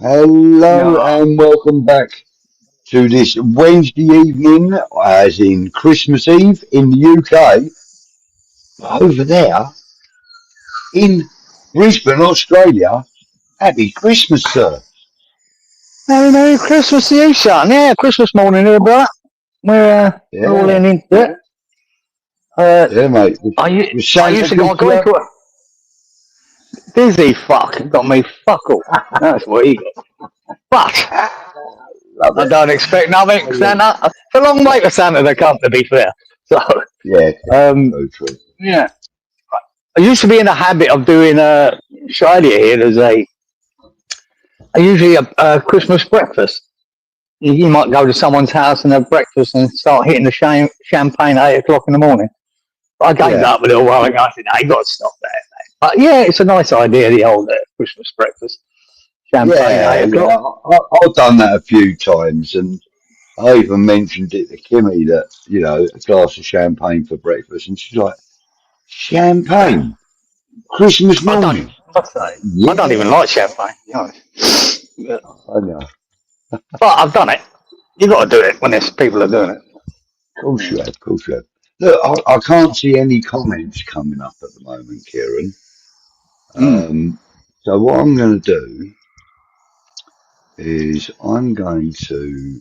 Hello No. and welcome back to this Wednesday evening, as in Christmas Eve in the UK. Over there in Brisbane, Australia, happy Christmas, sir. Hey, Merry Christmas to you, son. Yeah, Christmas morning here, brother. We're all Yeah, in into it. Uh, yeah, mate. I Was I Santa used to go good on to you? Greek. Dizzy fuck got me fuck all. That's what he got. But Love I it. don't expect nothing, Love it. Santa. It's a long way for Santa to come, to be fair. So, Yeah, um, so true. yeah. I used to be in the habit of doing Australia here. Usually a Christmas breakfast. You might go to someone's house and have breakfast and start hitting the champagne at 8 o'clock in the morning. I gave Yeah, that up a little while ago. I said, no, you got to stop that, mate. But yeah, it's a nice idea, the old Christmas breakfast. Champagne at yeah, 8 yeah. o'clock. I've done that a few times, and I even mentioned it to Kimmy that a glass of champagne for breakfast, and she's like, "Champagne, Christmas I don't, morning." I don't even Yeah, like champagne, to be honest. I know. But I've done it. You got to do it when there's people are doing it. Of course you have, of course you have. Look, I can't see any comments coming up at the moment, Kieran. Mm. So what I'm going to do is I'm going to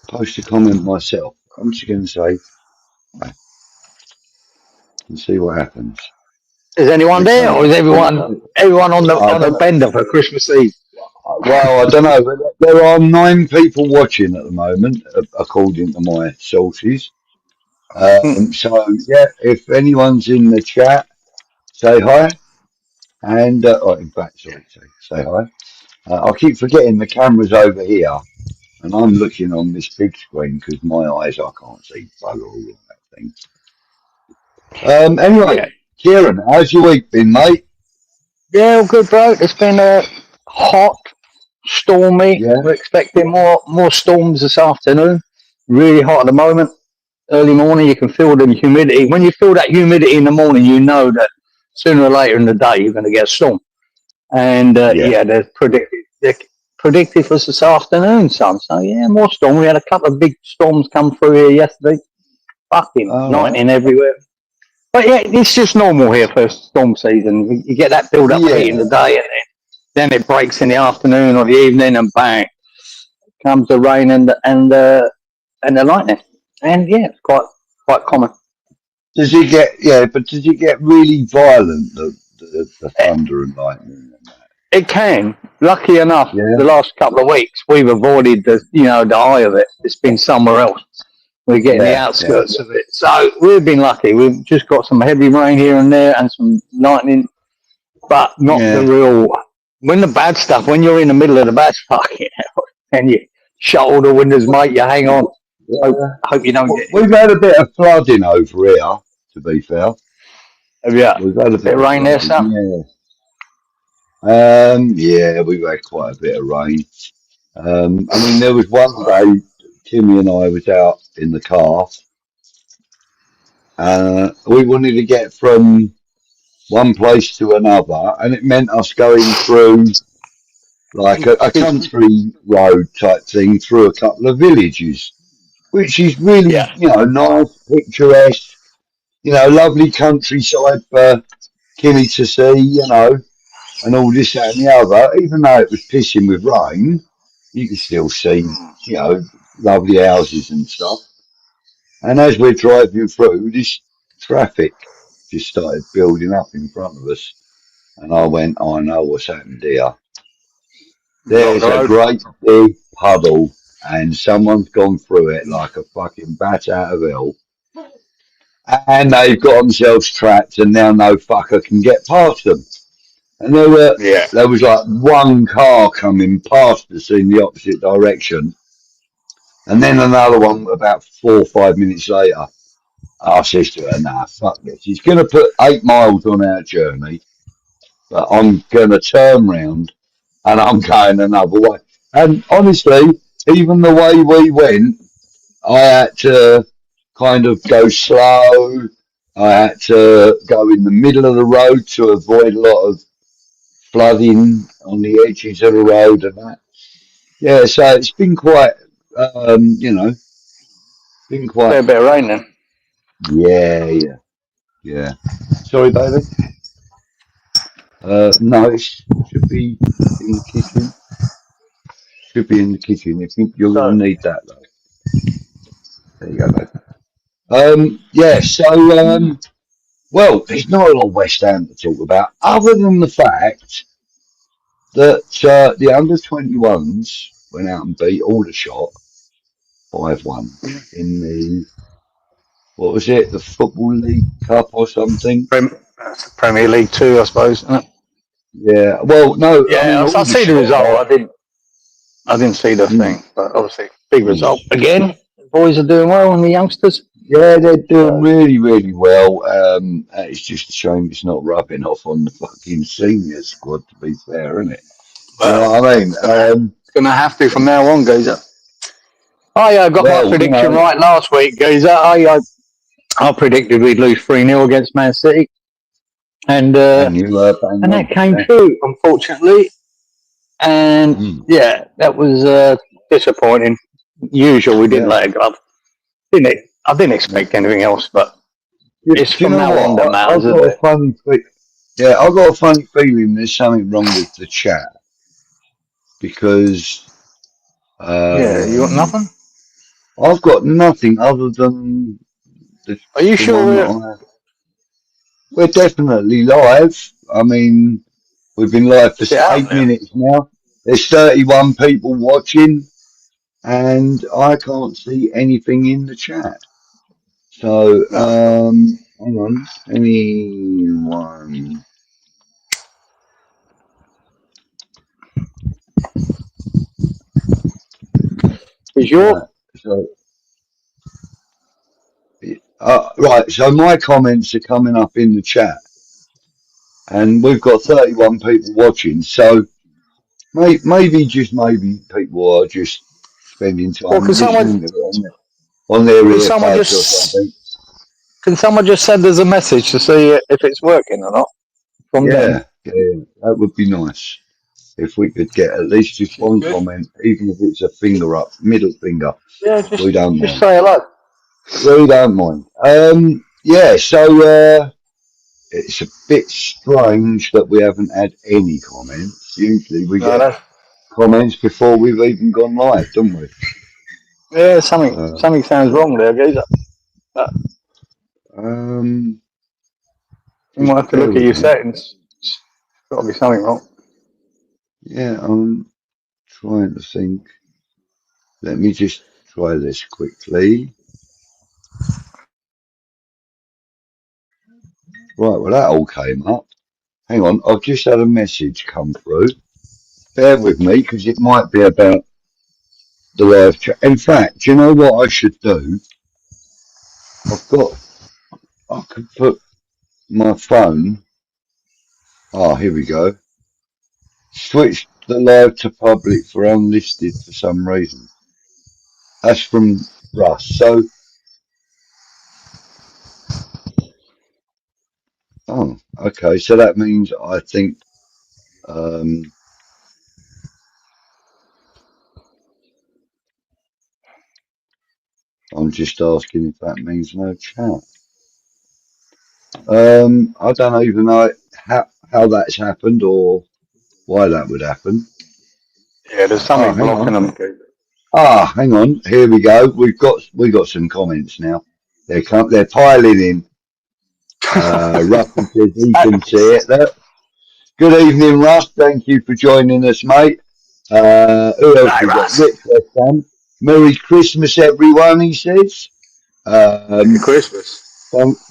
post a comment myself. I'm just going to say, "Right," and see what happens. Is anyone Which there, or is everyone on I the don't, bender for Christmas Eve? well, I don't know, but there are 9 people watching at the moment, according to my sources. So yeah, if anyone's in the chat, say hi. And in fact, sorry, say hi. I keep forgetting the camera's over here, and I'm looking on this big screen because my eyes I can't see bugger all on that thing. Yeah. Anyway, Kieran, how's your week been, mate? Yeah, all good, bro. It's been hot, stormy. Yeah, We're expecting more storms this afternoon. Really hot at the moment. Early morning, you can feel the humidity. When you feel that humidity in the morning, you know that sooner or later in the day you're going to get a storm. And yeah. yeah, they're predicted for this afternoon, son. So yeah, more storm. We had a couple of big storms come through here yesterday. Fucking All right. lightning everywhere. But yeah, it's just normal here for storm season. You get that build up heat in Yeah, the day, and then it breaks in the afternoon or the evening, and bang, comes the rain and the lightning. And yeah, it's quite common. but does it get really violent, the thunder and lightning and that? It can. Lucky enough, Yeah, the last couple of weeks we've avoided the eye of it. It's been somewhere else. We're getting the yeah. outskirts of it. So we've been lucky. We've just got some heavy rain here and there and some lightning, but not the Yeah. real. When the bad stuff, when you're in the middle of the bad fucking hell, and you shut all the windows, mate, you hang on. Yeah. Hope you don't get hit. We've had a bit of flooding over here, to be fair. Have you? We've had a Bit bit of of rain there, flooding, son? yeah. Yeah, we've had quite a bit of rain. I mean, there was one day Timmy and I was out in the car. We wanted to get from one place to another, and it meant us going through like a country road type thing through a couple of villages, which is really, Yeah. nice, picturesque, lovely countryside for Killy to see, and all this, that, and the other. Even though it was pissing with rain, you could still see, lovely houses and stuff. And as we're driving through, this traffic just started building up in front of us. And I went, I know what's happened here. Block the There's a road. great big puddle, and someone's gone through it like a fucking bat out of hell. And they've got themselves trapped, and now no fucker can get past them. And Yeah. there was like one car coming past us in the opposite direction, and then another one about 4 or 5 minutes later. I says to her, nah, fuck this. He's going to put 8 miles on our journey, but I'm going to turn round and I'm going another way. And honestly, even the way we went, I had to kind of go slow. I had to go in the middle of the road to avoid a lot of flooding on the edges of the road and that. Yeah, so it's been quite, you know, been quite. Fair bit of rain then. Yeah. Sorry, baby. No, it should be in the kitchen. Should be in the kitchen. If you're So, going to need that, though. There you go, babe. Yeah. So, well, there's not a lot of West Ham to talk about, other than the fact that the under-21s went out and beat Aldershot 5-1 in the, what was it, the Football League Cup or something? Premier League 2, I suppose, isn't it? Yeah. Well, no. Yeah, I mean, I see the result. I didn't see the Mm, thing, but obviously, big mm. result. Again, the boys are doing well, and the youngsters. Yeah, they're doing really, really well. It's just a shame it's not rubbing off on the fucking senior squad, to be fair, isn't it? You know Well, what I mean? it's going to have to from now on, Geezer. I got my Well, you prediction know, right last week, Geezer. I predicted we'd lose 3-0 against Man City, and and you bang on. that came Yeah. true, unfortunately. And Mm, yeah, that was disappointing. Usual, we didn't yeah. let it go. I didn't expect anything else, but it's Do you from know now on that what? matters, I've isn't got a it? funny yeah, I've got a funny feeling there's something wrong with the chat because Yeah, you got um, nothing? I've got nothing other than Are you the sure one that we're definitely live. I mean, we've been live for is it out 8 now? minutes now. There's 31 people watching, and I can't see anything in the chat. So, No. hang on. Anyone? Is your Right. So, right. So my comments are coming up in the chat, and we've got 31 people watching. So maybe just maybe people are just spending well? time listening to it on their Can someone earpads or just something. can someone just send us a message to see if it's working or not from them? Yeah, that would be nice if we could get at least just one Good. comment, even if it's a finger up, middle finger. Yeah, We don't just mind. say hello. We don't mind. Yeah. So it's a bit strange that we haven't had any comments. Usually we No, get comments before we've even gone live, don't we? yeah, something sounds wrong there, Geezer. Um, You might have to bear look at with your me. settings. Got to be something wrong. Yeah, I'm trying to think. Let me just try this quickly. Right, well, that all came up. Hang on, I've just had a message come through. Bear with me, because it might be about the live chat. In fact, do you know what I should do? I could put my phone. Oh, here we go. Switch the live to public for unlisted for some reason. That's from Russ. So, oh, okay. So that means I think um, I'm just asking if that means no chat. I don't even know how that's happened or why that would happen. Yeah, there's Oh, something hang blocking on. them. Hang on. Here we go. We got some comments now. They're piling in. Russ says he can see it. Good evening, Russ. Thank you for joining us, mate. Who else we got? Rich West Ham. Merry Christmas, everyone, he says. Merry Christmas.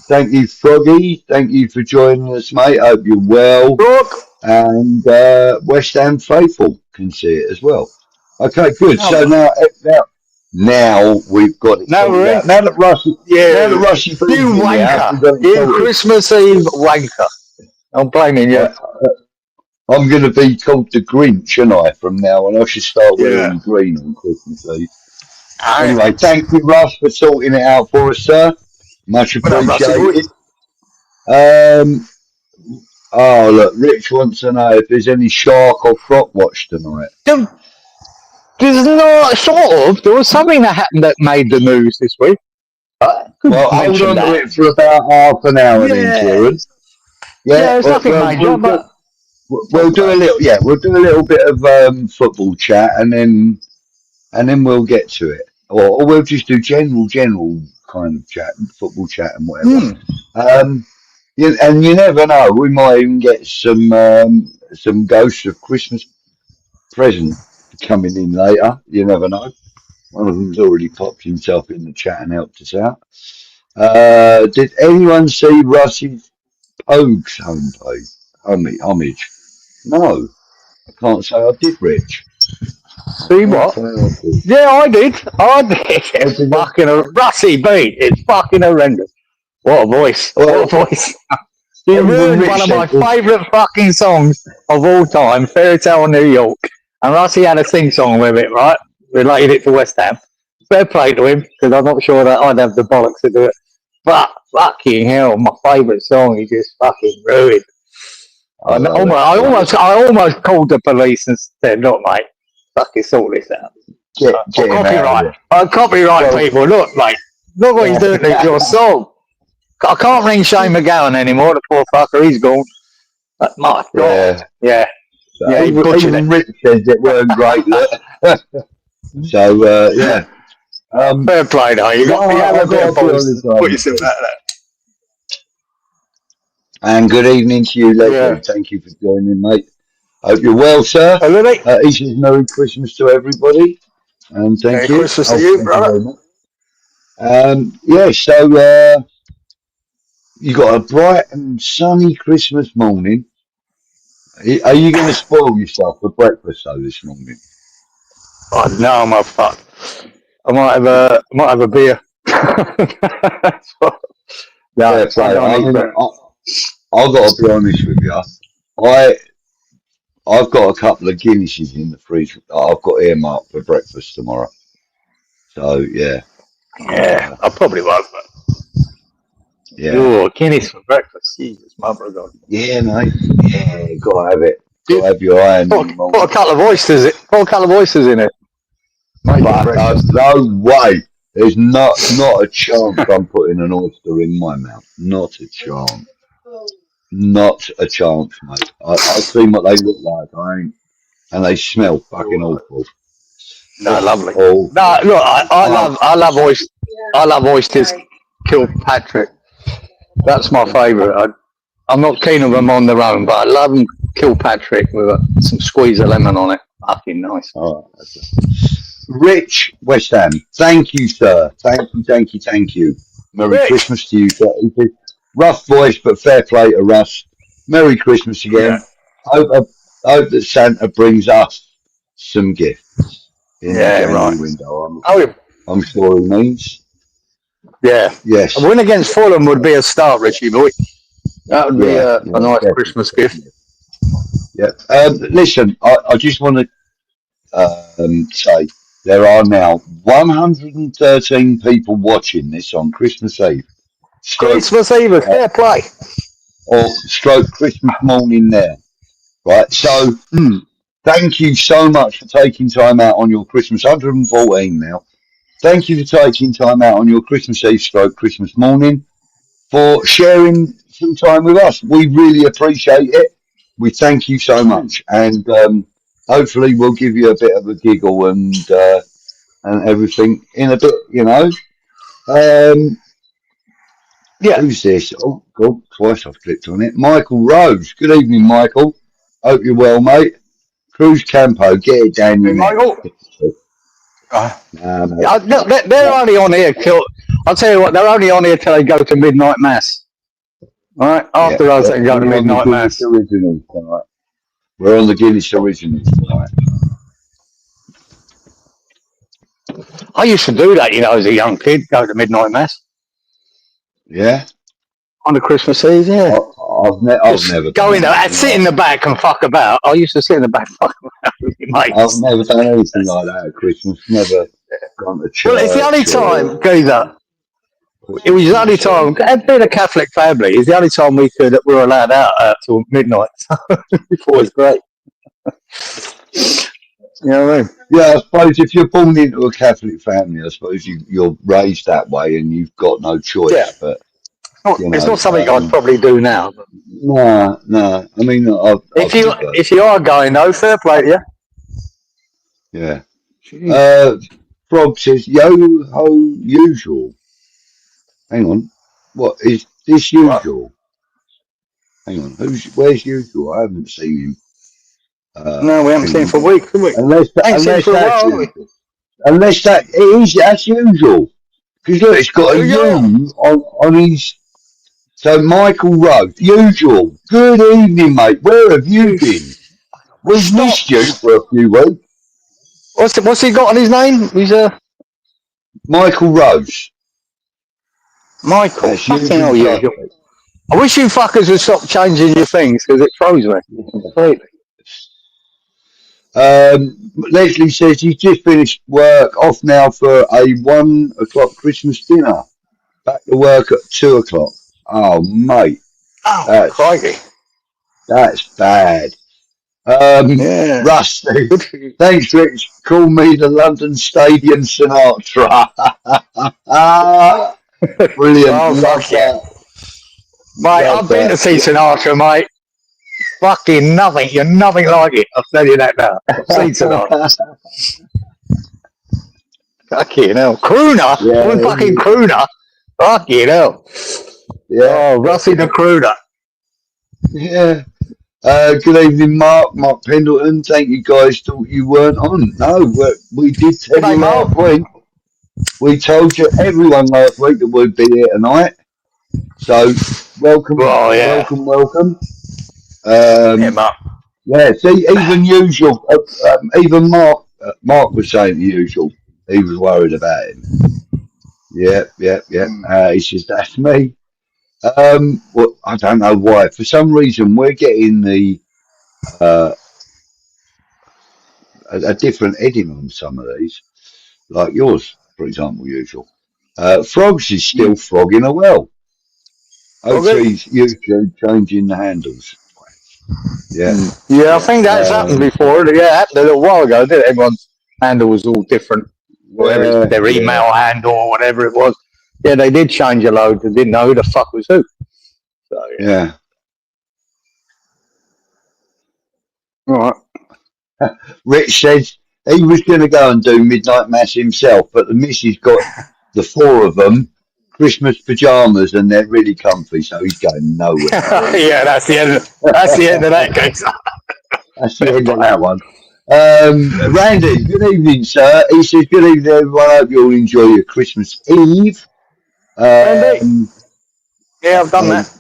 Thank you, Froggy. Thank you for joining us, mate. Hope you're well. Brooke. And West Ham faithful can see it as well. Okay, good. So now we've got it Now sorted we're in. out. Now that Russell's You wanker. we've got it You sorted. Christmas Eve wanker. I'm blaming you. I'm going to be called the Grinch, and I from now on. I should start wearing green on Christmas Eve. Anyway, thank you, Russ, for sorting it out for us, sir. Much appreciated. Oh, look, Rich wants to know if there's any shark or croc watch tonight. There's not, sort of. There was something that happened that made the news this week. Well, hold on to it for about half an hour then, Kieran. Yeah, there's nothing major, but we'll do a little. Yeah, we'll do a little bit of football chat, and then we'll get to it, or we'll just do general kind of chat, football chat, and whatever. And you never know, we might even get some ghosts of Christmas present coming in later. You never know. One of them's already popped himself in the chat and helped us out. Did anyone see Russ's Pogues homage? No, I can't say I did, Rich. See what? Yeah, I did. It's fucking Rusty beat. It's fucking horrendous. What a voice. What a voice. You ruined one of my favourite fucking songs of all time, Fairy Tale of New York. And Rusty had a sing song with it, right? Related it to West Ham. Fair play to him, because I'm not sure that I'd have the bollocks to do it. But fucking hell, my favourite song, he just fucking ruined. I almost called the police and said, look, mate, fucking sort this out. Copyright people, look, mate, look what he's doing to your song. I can't ring Shane McGowan anymore, the poor fucker, he's gone. But my God. Yeah. Yeah, he butchered it. Rich says it weren't great, look. So, yeah. Fair play, though. You have a bit of policy. Put yourself out there. And good evening to you, Leslie. Yeah. Thank you for joining, mate. Hope you're well, sir. Hello, mate. He says Merry Christmas to everybody. And thank you. Merry Christmas to you, brother. Yeah, so you got a bright and sunny Christmas morning. Are you going to spoil yourself for breakfast, though, this morning? Oh, no, I'm a fuck. I might have a beer. Yeah, I've got to be honest with you. I've got a couple of Guinnesses in the fridge that I've got earmarked for breakfast tomorrow. So yeah. Yeah, I probably won't. But... Yeah. Oh, Guinness for breakfast. Jesus, mother of God. Yeah, mate. Yeah, gotta have it. Gotta have your iron. Put a couple of oysters. Put a couple of oysters in it. No way. There's not a chance I'm putting an oyster in my mouth. Not a chance. Not a chance, mate. I've seen what they look like. And they smell fucking awful. No, lovely. No, look, I love oysters. I love oysters. Kilpatrick. That's my favourite. I'm not keen on them on their own, but I love them Kilpatrick with some squeeze of lemon on it. Fucking nice. Oh, okay. Rich West Ham, thank you, sir. Thank you. Merry Christmas to you, sir. Rough voice, but fair play to Russ. Merry Christmas again. Yeah. Hope that Santa brings us some gifts in the January window. I'm sure he means. Yeah. Yes. A win against Fulham would be a start, Richie boy. That would be a nice definitely. Christmas gift. Yeah. Listen, I just want to say there are now 113 people watching this on Christmas Eve. Christmas Eve, fair play. Or stroke Christmas morning there. Right, so thank you so much for taking time out on your Christmas, 114 now. Thank you for taking time out on your Christmas Eve stroke Christmas morning for sharing some time with us. We really appreciate it. We thank you so much. And hopefully we'll give you a bit of a giggle and everything in a bit, you know. Yeah. Who's this? Oh, God, twice I've clicked on it. Michael Rose. Good evening, Michael. Hope you're well, mate. Cruz Campo, get it down your neck. Michael. Look, they're only on here till, I'll tell you what, they're only on here till they go to midnight mass. All right? After us, they can go to midnight mass. Originals tonight. We're on the Guinness Originals tonight. I used to do that, you know, as a young kid, go to midnight mass. Yeah. On the Christmas Eve, yeah. I've never go in there, sit in the back and fuck about. I used to sit in the back and fuck about with your mates. I've never done anything like that at Christmas. Never gone to church. Well, it's the only time, Geezer. It was the only time, being a Catholic family, it's the only time we were allowed out till midnight. Before it was great. You know what I mean? Yeah, I suppose if you're born into a Catholic family, I suppose you're raised that way and you've got no choice. Yeah. But It's not something I'd probably do now. But. No. I mean, if you are going though, fair play to you. Yeah. Frog says, yo ho usual. Hang on. What is this usual? What? Hang on. Where's usual? I haven't seen him. No, we haven't seen him for weeks, have we? Unless that's usual. Because look, it's got a U on his. So Michael Rose, usual. Good evening, mate. Where have you been? We've missed you for a few weeks. What's he got on his name? He's Michael Rose. Michael. Fucking hell, usual. I wish you fuckers would stop changing your things because it throws me completely. Leslie says he's just finished work, off now for a 1 o'clock Christmas dinner. Back to work at 2 o'clock. Oh, mate. Oh, crikey. That's bad. Rusty. Thanks, Rich. Call me the London Stadium Sinatra. Brilliant. Oh, fuck yeah. Mate, I've been to see Sinatra, mate. Fucking nothing. You're nothing like it. I'll tell you that now. I've seen Sinatra. Fucking hell. Crooner? Yeah, One fucking crooner? Fucking hell. Yeah. Oh, Rusty the crooner. Yeah. Good evening, Mark Pendleton. Thank you guys. Thought you weren't on. No, we did tell you last week. We told you, everyone last week, that we'd be here tonight. So, welcome. Welcome. Yeah, Mark. Yeah, see, even usual. Even Mark was saying the usual. He was worried about him. Yeah. He says, that's me. Well, I don't know why. For some reason, we're getting a different heading on some of these, like yours, for example, usual. Frogs is still frogging a well. OT's YouTube changing the handles. Yeah. Yeah, I think that's happened before. Yeah, it happened a little while ago, didn't it? Everyone's handle was all different. Whatever it's their email handle or whatever it was. Yeah, they did change a load. They didn't know who the fuck was who. So, yeah. All right. Rich says he was going to go and do midnight mass himself, but the missus got the 4 of them Christmas pajamas and they're really comfy, so he's going nowhere. Yeah, that's the end of that case. That's the end of that one. Randy, good evening, sir. He says, good evening, everyone. I hope you all enjoy your Christmas Eve. Randy? Yeah, I've done that.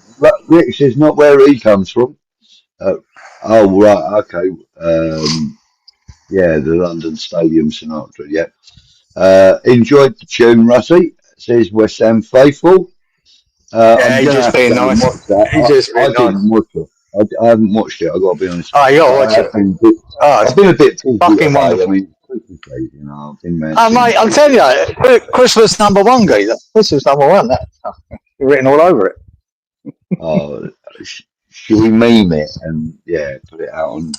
Rick says, not where he comes from. Oh, right, okay. Yeah, the London Stadium Sinatra, yeah. Enjoyed the tune, Russie, says West Ham Faithful. Yeah, he's just being nice. I didn't watch it. I haven't watched it, I've got to be honest. Oh, you got to watch it. I've been a bit fucking wonderful. I mean, Christmas Day, you know, I've been mad. Oh, mate, I'll tell you, Christmas #1, geezer. Christmas #1, that's written all over it. Oh, should we meme it and, yeah, put it out on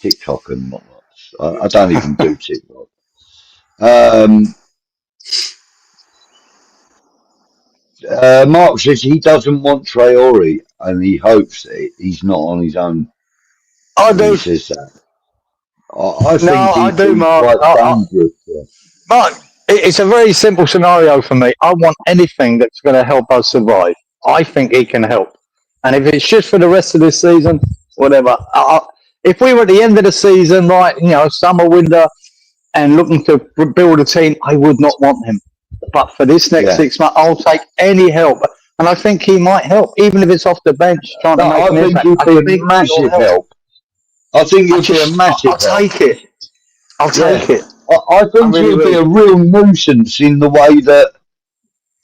TikTok and whatnot? I don't even do TikTok. Mark says he doesn't want Traore and he hopes that he's not on his own. I do. He says that. I think I do, Mark. Mark, it's a very simple scenario for me. I want anything that's going to help us survive. I think he can help. And if it's just for the rest of this season, whatever. If we were at the end of the season, right, you know, summer, winter, and looking to build a team, I would not want him. But for this next 6 months, I'll take any help. And I think he might help, even if it's off the bench, trying to make an impact. I think he'll be a massive help. I think he'll be a massive help. I'll take it. I'll take it. I think he'll be a real nuisance in the way that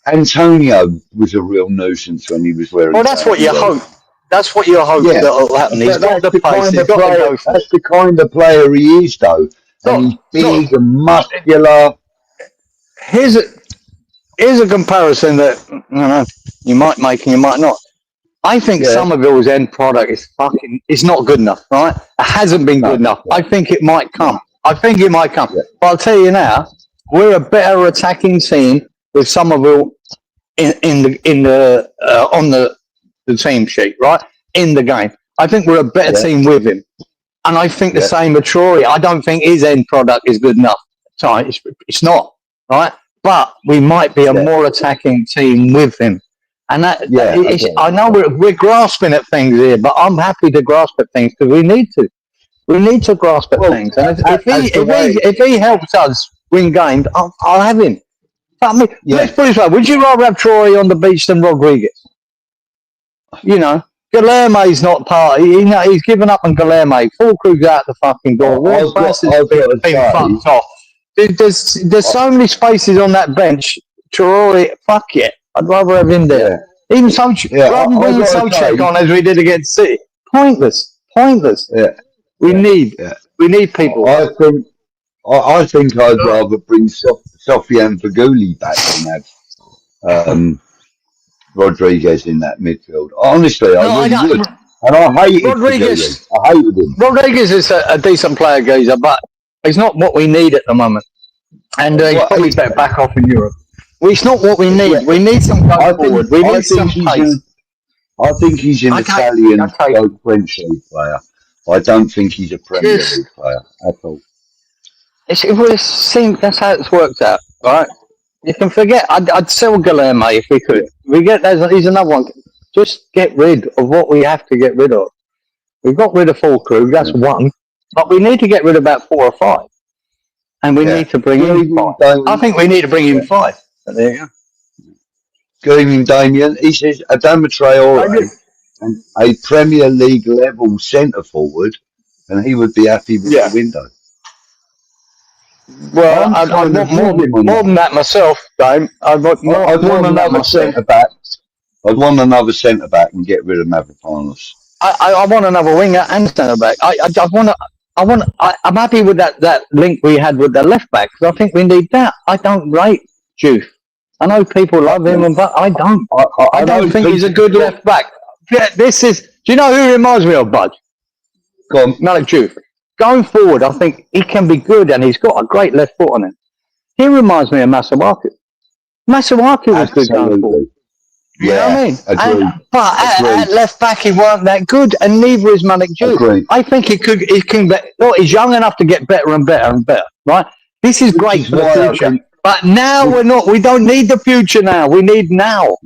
Antonio was a real nuisance when he was wearing. Well, that's what you hope. That's what you hope that'll happen. He's got the pace. That's the kind of player he is, though. And he's big and muscular. here's a comparison that you might make and you might not. I think Somerville's end product is not good enough, right? It hasn't been good enough. I think it might come. But I'll tell you now, we're a better attacking team with Somerville on the team sheet, right? In the game. I think we're a better team with him. And I think the same with Troy. I don't think his end product is good enough. So it's not, right? But we might be a more attacking team with him. And I know we're grasping at things here, but I'm happy to grasp at things because we need to. We need to grasp at things. And if he helps us win games, I'll have him. Let's put it this way. Would you rather have Troy on the beach than Rodriguez? You know, 𝗪𝗪𝘀 not part. He's given up on 𝗪𝗪𝘀. Fulkrug's out the fucking door. Ward-Prowse has been fucked off. There's so many spaces on that bench. Troy, fuck it. I'd rather have him there. Even rather than bringing Souček on as we did against City. Pointless. Yeah. We need people. I think I'd rather bring Sofiane Feghouli back than have Rodriguez in that midfield. Honestly, I really would. And I hated Rodriguez. I hated him. Rodriguez is a decent player, Geezer, but he's not what we need at the moment. And he's probably better back off in Europe. Well, it's not what we need. Yeah. We need some go forward. We need some pace. I think he's an Italian or French league player. I don't think he's a Premier League player at all. That's how it's worked out, right? You can forget. I'd sell 𝗪𝗪𝘀 if we could. He's another one. Just get rid of what we have to get rid of. We've got rid of Fulkrug, that's one. But we need to get rid of about 4 or 5. And we need to bring in 5. I think we need to bring in 5. But there you go. Good evening, Damien. He says, Adama Traore, a Premier League level centre forward, and he would be happy with the window. Well, I'd want more than that myself, Dame. I'd want another centre-back. I'd want another centre-back and get rid of Mavropanos. I want another winger and centre-back. I'm happy with that link we had with the left-back, because I think we need that. I don't rate Juve. I know people love him, but I don't. I don't think he's a good left-back. Yeah, do you know who he reminds me of, Bud? Go on. Malik Juve. Going forward, I think he can be good, and he's got a great left foot on him. He reminds me of Masuaku. Masuaku was good going forward. You know what I mean? But at left back, he weren't that good, and neither is Malik Juve. I think he can be. Look, he's young enough to get better and better and better. Right? This is great for the future. But now we're not. We don't need the future now. We need now,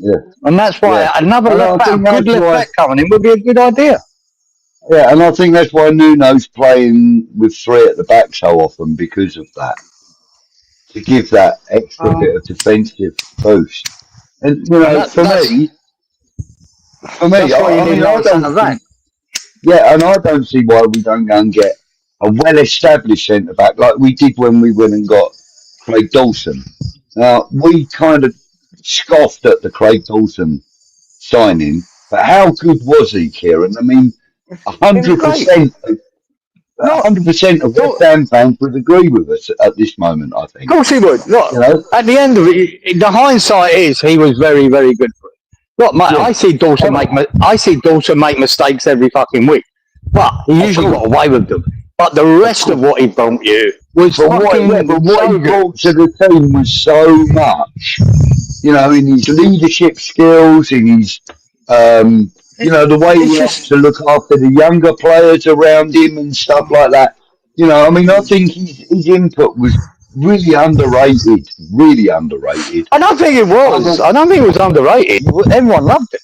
and that's why another left back, good left back coming in would be a good idea. Yeah, and I think that's why Nuno's playing with 3 at the back so often, because of that. To give that extra bit of defensive boost. And, you know, for me, I don't see why we don't go and get a well-established centre-back like we did when we went and got Craig Dawson. Now, we kind of scoffed at the Craig Dawson signing, but how good was he, Kieran? I mean, 100% of West Ham fans would agree with us at this moment, I think. Of course he would. Look, at the end of it, the hindsight is he was very, very good for it. Look, mate, I see Dawson make mistakes every fucking week, but he usually got away with them. But the rest of what he brought you was what he brought to the team was so much. You know, in his leadership skills, in his you know, the way he has to look after the younger players around him and stuff like that. You know, I mean, I think his input was really underrated. I don't think it was. I don't think it was underrated. Everyone loved it.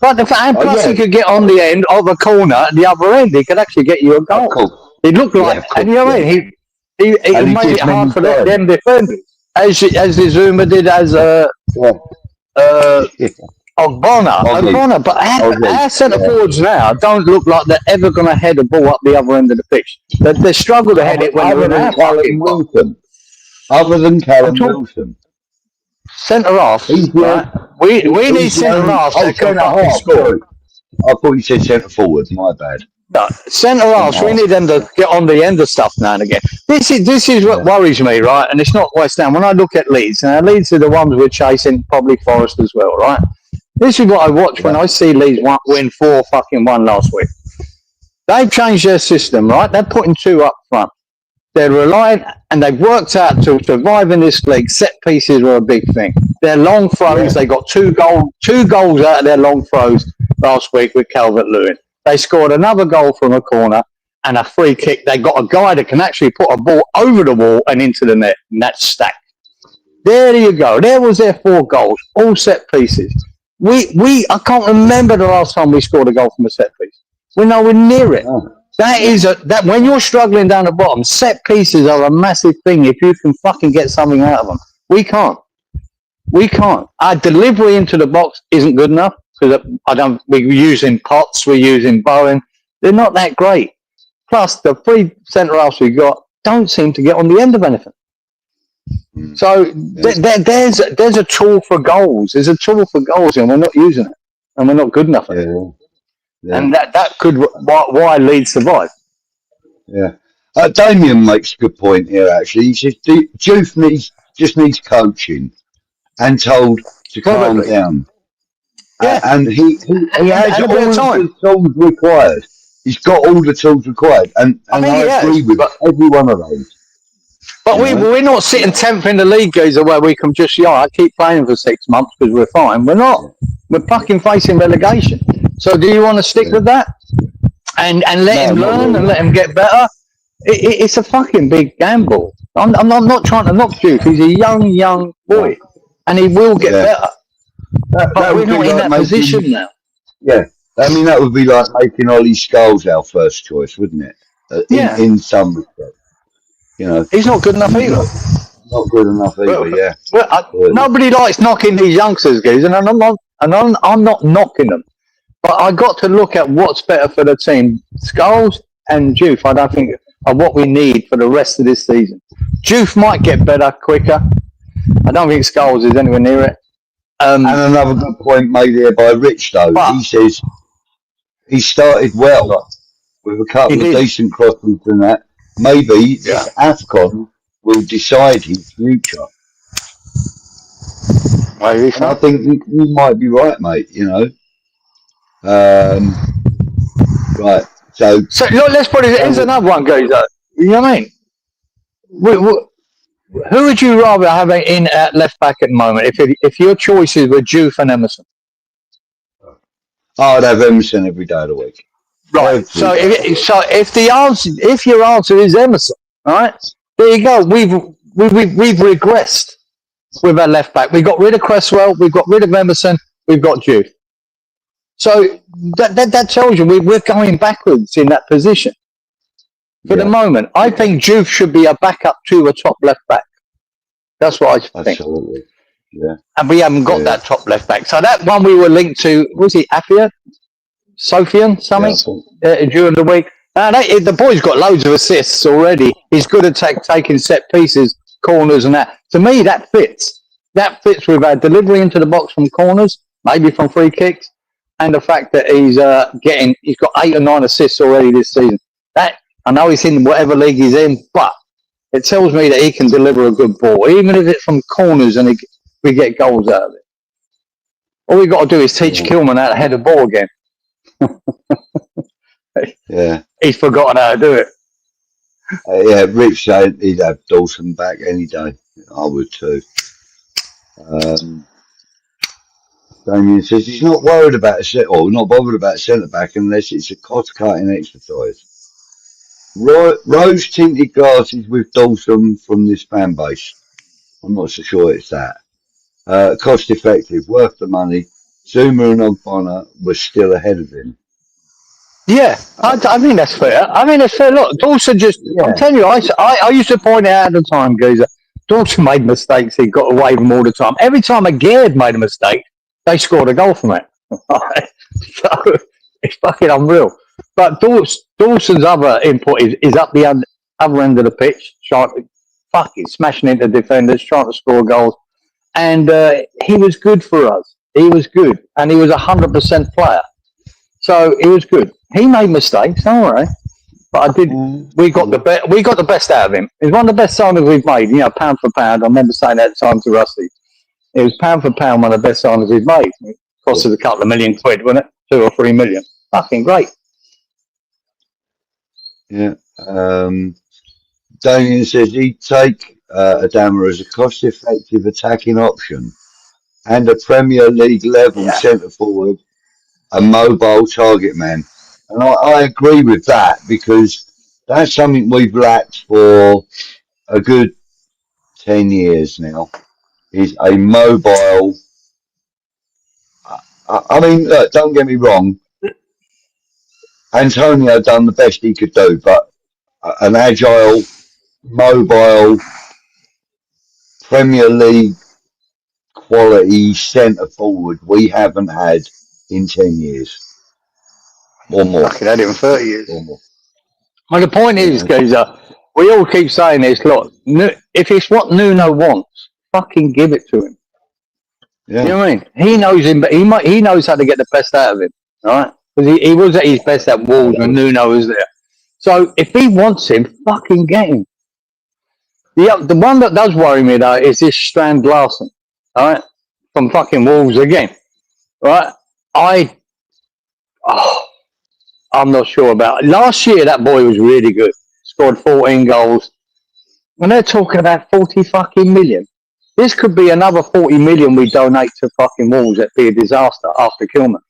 But plus he could get on the end of a corner at the other end. He could actually get you a goal. He looked like, and you know what I mean? He made it hard for them defenders, as Zouma did as Ogbonna, but our centre forwards now don't look like they're ever going to head a ball up the other end of the pitch. They struggle to head it when they're in our fucking Wilson. Other than Callum Wilson. Centre half. Right? We need centre half that can fucking score. I thought you said centre forward. My bad. No, centre halves, we need them to get on the end of stuff now and again. This is what worries me, right? And it's not West Ham. When I look at Leeds, and Leeds are the ones we're chasing, probably Forest as well, right? This is what I watch when I see Leeds win 4-1 last week. They've changed their system, right? They're putting 2 up front. They're relying, and they've worked out to survive in this league. Set pieces were a big thing. Their long throws, they got 2 goals out of their long throws last week with Calvert-Lewin. They scored another goal from a corner and a free kick. They got a guy that can actually put a ball over the wall and into the net, and that's stacked. There you go. There was their 4 goals, all set pieces. I can't remember the last time we scored a goal from a set piece. We're nowhere near it. That when you're struggling down the bottom, set pieces are a massive thing. If you can fucking get something out of them, we can't. Our delivery into the box isn't good enough because we're using Potts, we're using Bowen. They're not that great. Plus, the 3 centre halves we got don't seem to get on the end of anything. So there's a tool for goals. There's a tool for goals, and we're not using it, and we're not good enough at it. Yeah. And that could why Leeds survive. Yeah, Damien makes a good point here. Actually, he says Juve just needs coaching and told to calm down. Yeah, and he has all the tools required. He's got all the tools required, and I agree with every one of those. But we're not sitting 10th in the league, guys, where we can just I keep playing for 6 months because we're fine. We're not. We're fucking facing relegation. So do you want to stick with that and let him learn and let him get better? It's a fucking big gamble. I'm not trying to knock Juve. He's a young boy, and he will get better. But we're not in that position now. Yeah, I mean that would be like making Ollie Scholes our first choice, wouldn't it? In some respect. He's not good enough either. Not good enough either. Nobody likes knocking these youngsters, guys, and I'm not knocking them. But I got to look at what's better for the team. Scholes and Juve, I don't think, are what we need for the rest of this season. Juve might get better quicker. I don't think Scholes is anywhere near it. And another good point made here by Rich, though. He says he started well with a couple of decent crosses and that. Maybe this AFCON will decide his future. I think you might be right, mate. Right. So look, let's put it. Here's another one, guys. You know what I mean? Who would you rather have in at left back at the moment? If your choices were Juve and Emerson, I'd have Emerson every day of the week. Right. So if your answer is Emerson, right? There you go. We've regressed with our left back. We got rid of Cresswell. We've got rid of Emerson. We've got Juve. So that tells you we're going backwards in that position. For the moment, I think Juve should be a backup to a top left back. That's what I think. Absolutely. Yeah. And we haven't got that top left back. So that one we were linked to, was it Apia? Sofian, something, during the week. The boy's got loads of assists already. He's good at taking set pieces, corners and that. To me, that fits. That fits with our delivery into the box from corners, maybe from free kicks, and the fact that he's got 8 or 9 assists already this season. That I know he's in whatever league he's in, but it tells me that he can deliver a good ball, even if it's from corners and we get goals out of it. All we got to do is teach Kilman how to head the ball again. He's forgotten how to do it. Rich said he'd have Dawson back any day. I would too. Damien says he's not worried about not bothered about centre back unless it's a cost-cutting exercise. Rose-tinted glasses with Dawson from this fan base. I'm not so sure it's that. Cost-effective, worth the money. Zuma and Ogbonna were still ahead of him. Yeah, I think that's fair. Look, Dawson I'm telling you, I used to point out at the time, guys, Dawson made mistakes. He got away with them all the time. Every time a Gerd made a mistake, they scored a goal from it. So it's fucking unreal. But Dawson's other input is up the other end of the pitch, smashing into defenders, trying to score goals. And he was good for us. He was good. And he was 100% player. So it was good. He made mistakes, all right. But I did. We got the best out of him. It was one of the best signings we've made. You know, pound for pound. I remember saying that at the time to Rusty. It was pound for pound one of the best signings we've made. It cost us a couple of £1 million, wasn't it? 2 or 3 million. Fucking great. Yeah. Damien says he'd take Adamer as a cost-effective attacking option and a Premier League level centre forward, a mobile target man. And I agree with that because that's something we've lacked for a good 10 years now, is a mobile. I mean, look, don't get me wrong. Antonio done the best he could do, but an agile, mobile, Premier League quality centre forward we haven't had in 10 years or more. Fucking had it in 30 years. Or more. Well, the point is, Geezer, we all keep saying this, look, if it's what Nuno wants, fucking give it to him. Yeah. You know what I mean? He knows him, but he knows how to get the best out of him, right? Because he was at his best at Wolves when Nuno was there. So if he wants him, fucking get him. The one that does worry me, though, is this Strand Larsen, all right? From fucking Wolves again, right? I'm not sure about it. Last year, that boy was really good. Scored 14 goals. And they're talking about 40 fucking million. This could be another 40 million we donate to fucking Wolves. That'd be a disaster after Kilman.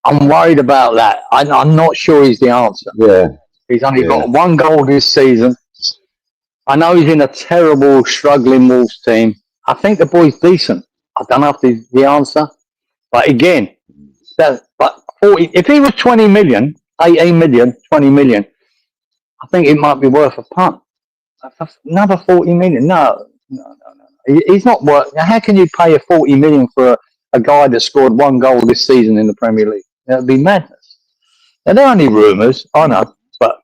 I'm worried about that. I'm not sure he's the answer. Yeah. He's only got 1 goal this season. I know he's in a terrible, struggling Wolves team. I think the boy's decent. I don't know if he's the answer. But again, if he was 20 million, 18 million, 20 million, I think it might be worth a punt. Another 40 million. No. He's not worth. How can you pay a 40 million for a guy that scored 1 goal this season in the Premier League? That would be madness. Now, they're only rumours, I know, but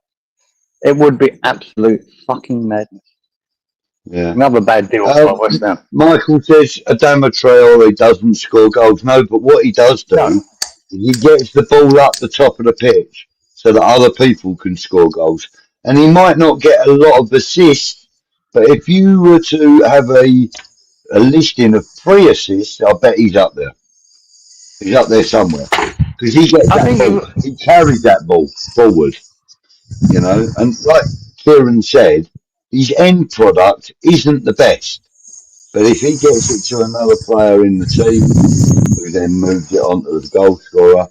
it would be absolute fucking madness. Yeah. Another bad deal for West Ham. Michael says Adama Traore doesn't score goals. No, but what he does do, he gets the ball up the top of the pitch so that other people can score goals. And he might not get a lot of assists, but if you were to have a listing of 3 assists, I bet he's up there. He's up there somewhere. Because he gets that ball. He carries that ball forward. You know, and like Kieran said, his end product isn't the best. But if he gets it to another player in the team, who then moves it on to the goal scorer,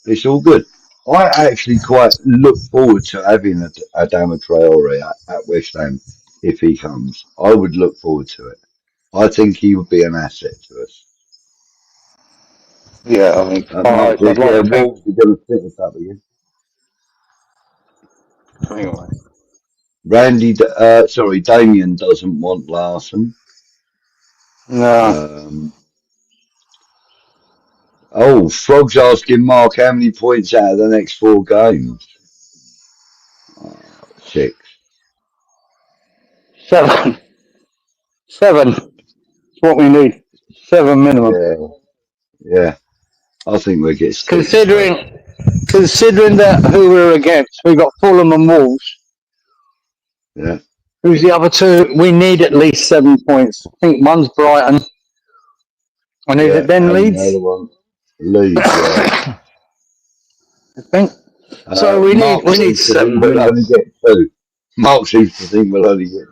it's all good. I actually quite look forward to having Adama Traore at West Ham if he comes. I would look forward to it. I think he would be an asset to us. Yeah, I mean, Wolves are going to fit us up again. Anyway. Damien doesn't want Larsen. No. Frog's asking Mark how many points out of the next 4 games. 6. 7. 7. That's what we need. 7 minimum. Yeah. I think we'll get 6. Considering that who we're against, we've got Fulham and Wolves. Yeah. Who's the other 2? We need at least 7 points. I think one's Brighton. And is it then Leeds? The other one, Leeds, yeah. I think. So we need 7. We'll only get 2. Mark seems to think we'll only get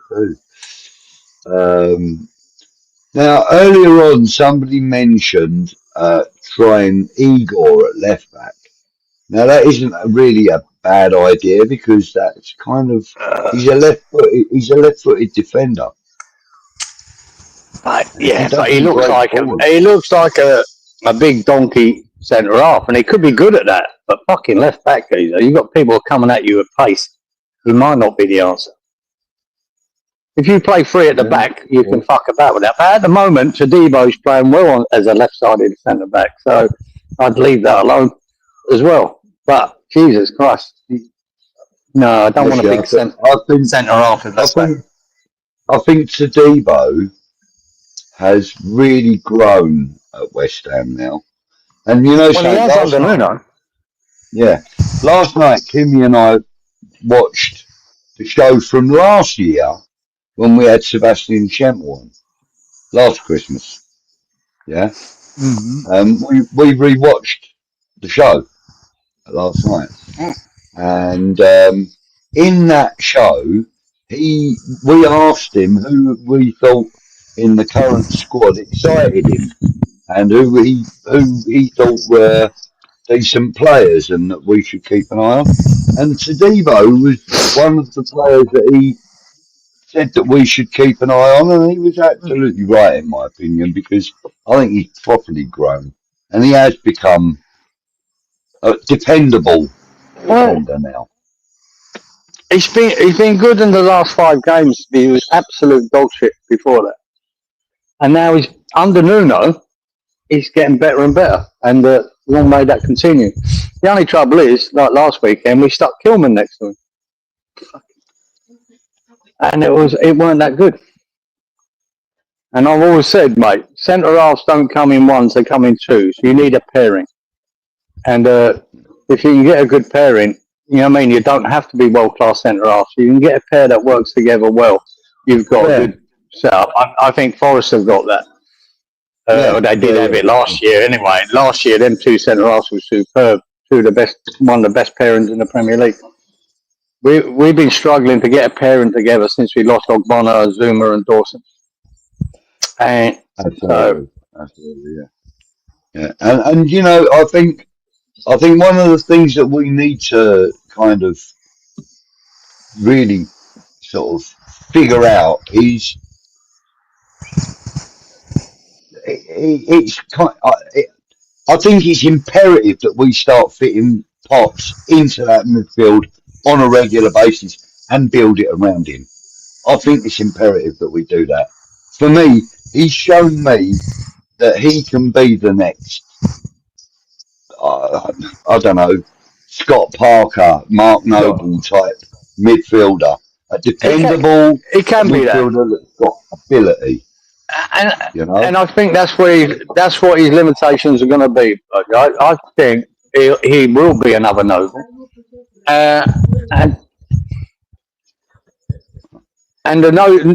2. Now, earlier on, somebody mentioned trying Igor at left back. Now, that isn't really a bad idea because that's kind of he's a left-footed defender. But he looks like a big donkey centre half, and he could be good at that. But fucking left back, you've got people coming at you at pace. He might not be the answer. If you play 3 at the back, you can fuck about with that. But at the moment, Tadebo's playing well as a left-sided centre back, so I'd leave that alone as well. But Jesus Christ, no, I don't want a big centre half as left back. I think Tadebo has really grown at West Ham now. And you know Well, he something, has last under night, Nuno. yeah, last night, Kimmy and I watched the show from last year when we had Sebastian Schemmel on, last Christmas, yeah. We rewatched the show last night. And in that show, we asked him who we thought in the current squad excited him, and who he thought were decent players and that we should keep an eye on. And Todibo was one of the players that he said that we should keep an eye on, and he was absolutely right in my opinion, because I think he's properly grown and he has become a dependable defender now. He's been good in the last 5 games. He was absolute dog shit before that, and now he's under Nuno. He's getting better and better, and long may that continue. The only trouble is, like last weekend, we stuck Kilman next to him, and it weren't that good. And I've always said, mate, centre halves don't come in ones; they come in twos. You need a pairing, and if you can get a good pairing, you know what I mean. You don't have to be world class centre halves. You can get a pair that works together well. You've got a good setup. I think Forest have got that. They did have it last year anyway. Last year, them 2 centre halves were superb. One of the best pairings in the Premier League. We've been struggling to get a pairing together since we lost Ogbonna, Zuma, and Dawson. And absolutely, yeah. And you know, I think one of the things that we need to kind of really sort of figure out is I think it's imperative that we start fitting Potts into that midfield on a regular basis and build it around him. I think it's imperative that we do that. For me, he's shown me that he can be the next, I don't know, Scott Parker, Mark Noble type midfielder. A dependable he can be midfielder that's got ability. And you know? and I think that's what his limitations are going to be. I think he will be another Noble, and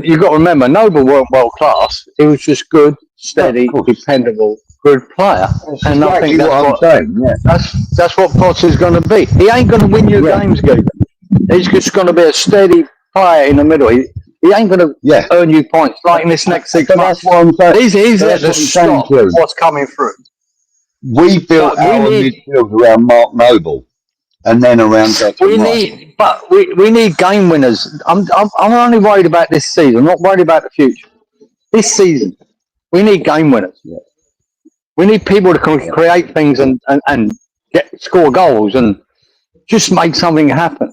you've got to remember, Noble weren't world class. He was just good, steady, dependable, good player. That's and exactly I think that's what I'm saying. Yeah, that's what Potts is going to be. He ain't going to win you games, Gabe. He's just going to be a steady player in the middle. He ain't going to earn you points like in this next 6 months. That's what I'm saying. He's there to stop what's coming through. We built our midfield around Mark Noble, and then around we need game winners. I'm only worried about this season. I'm not worried about the future. This season, we need game winners. Yeah. We need people to create things and score goals and just make something happen.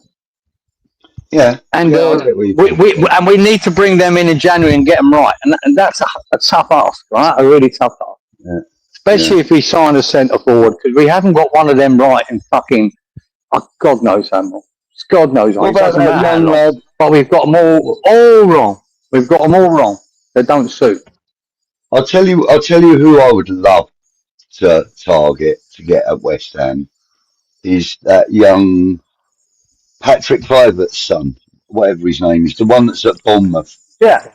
Yeah, and we need to bring them in January and get them right, and that's a tough ask, right? A really tough ask, especially if we sign a centre forward, because we haven't got one of them right in fucking God knows how long. God knows how long. But we've got them all wrong. We've got them all wrong. They don't suit. I'll tell you who I would love to target to get at West Ham is that young Patrick Kluivert's son, whatever his name is, the one that's at Bournemouth. Yeah,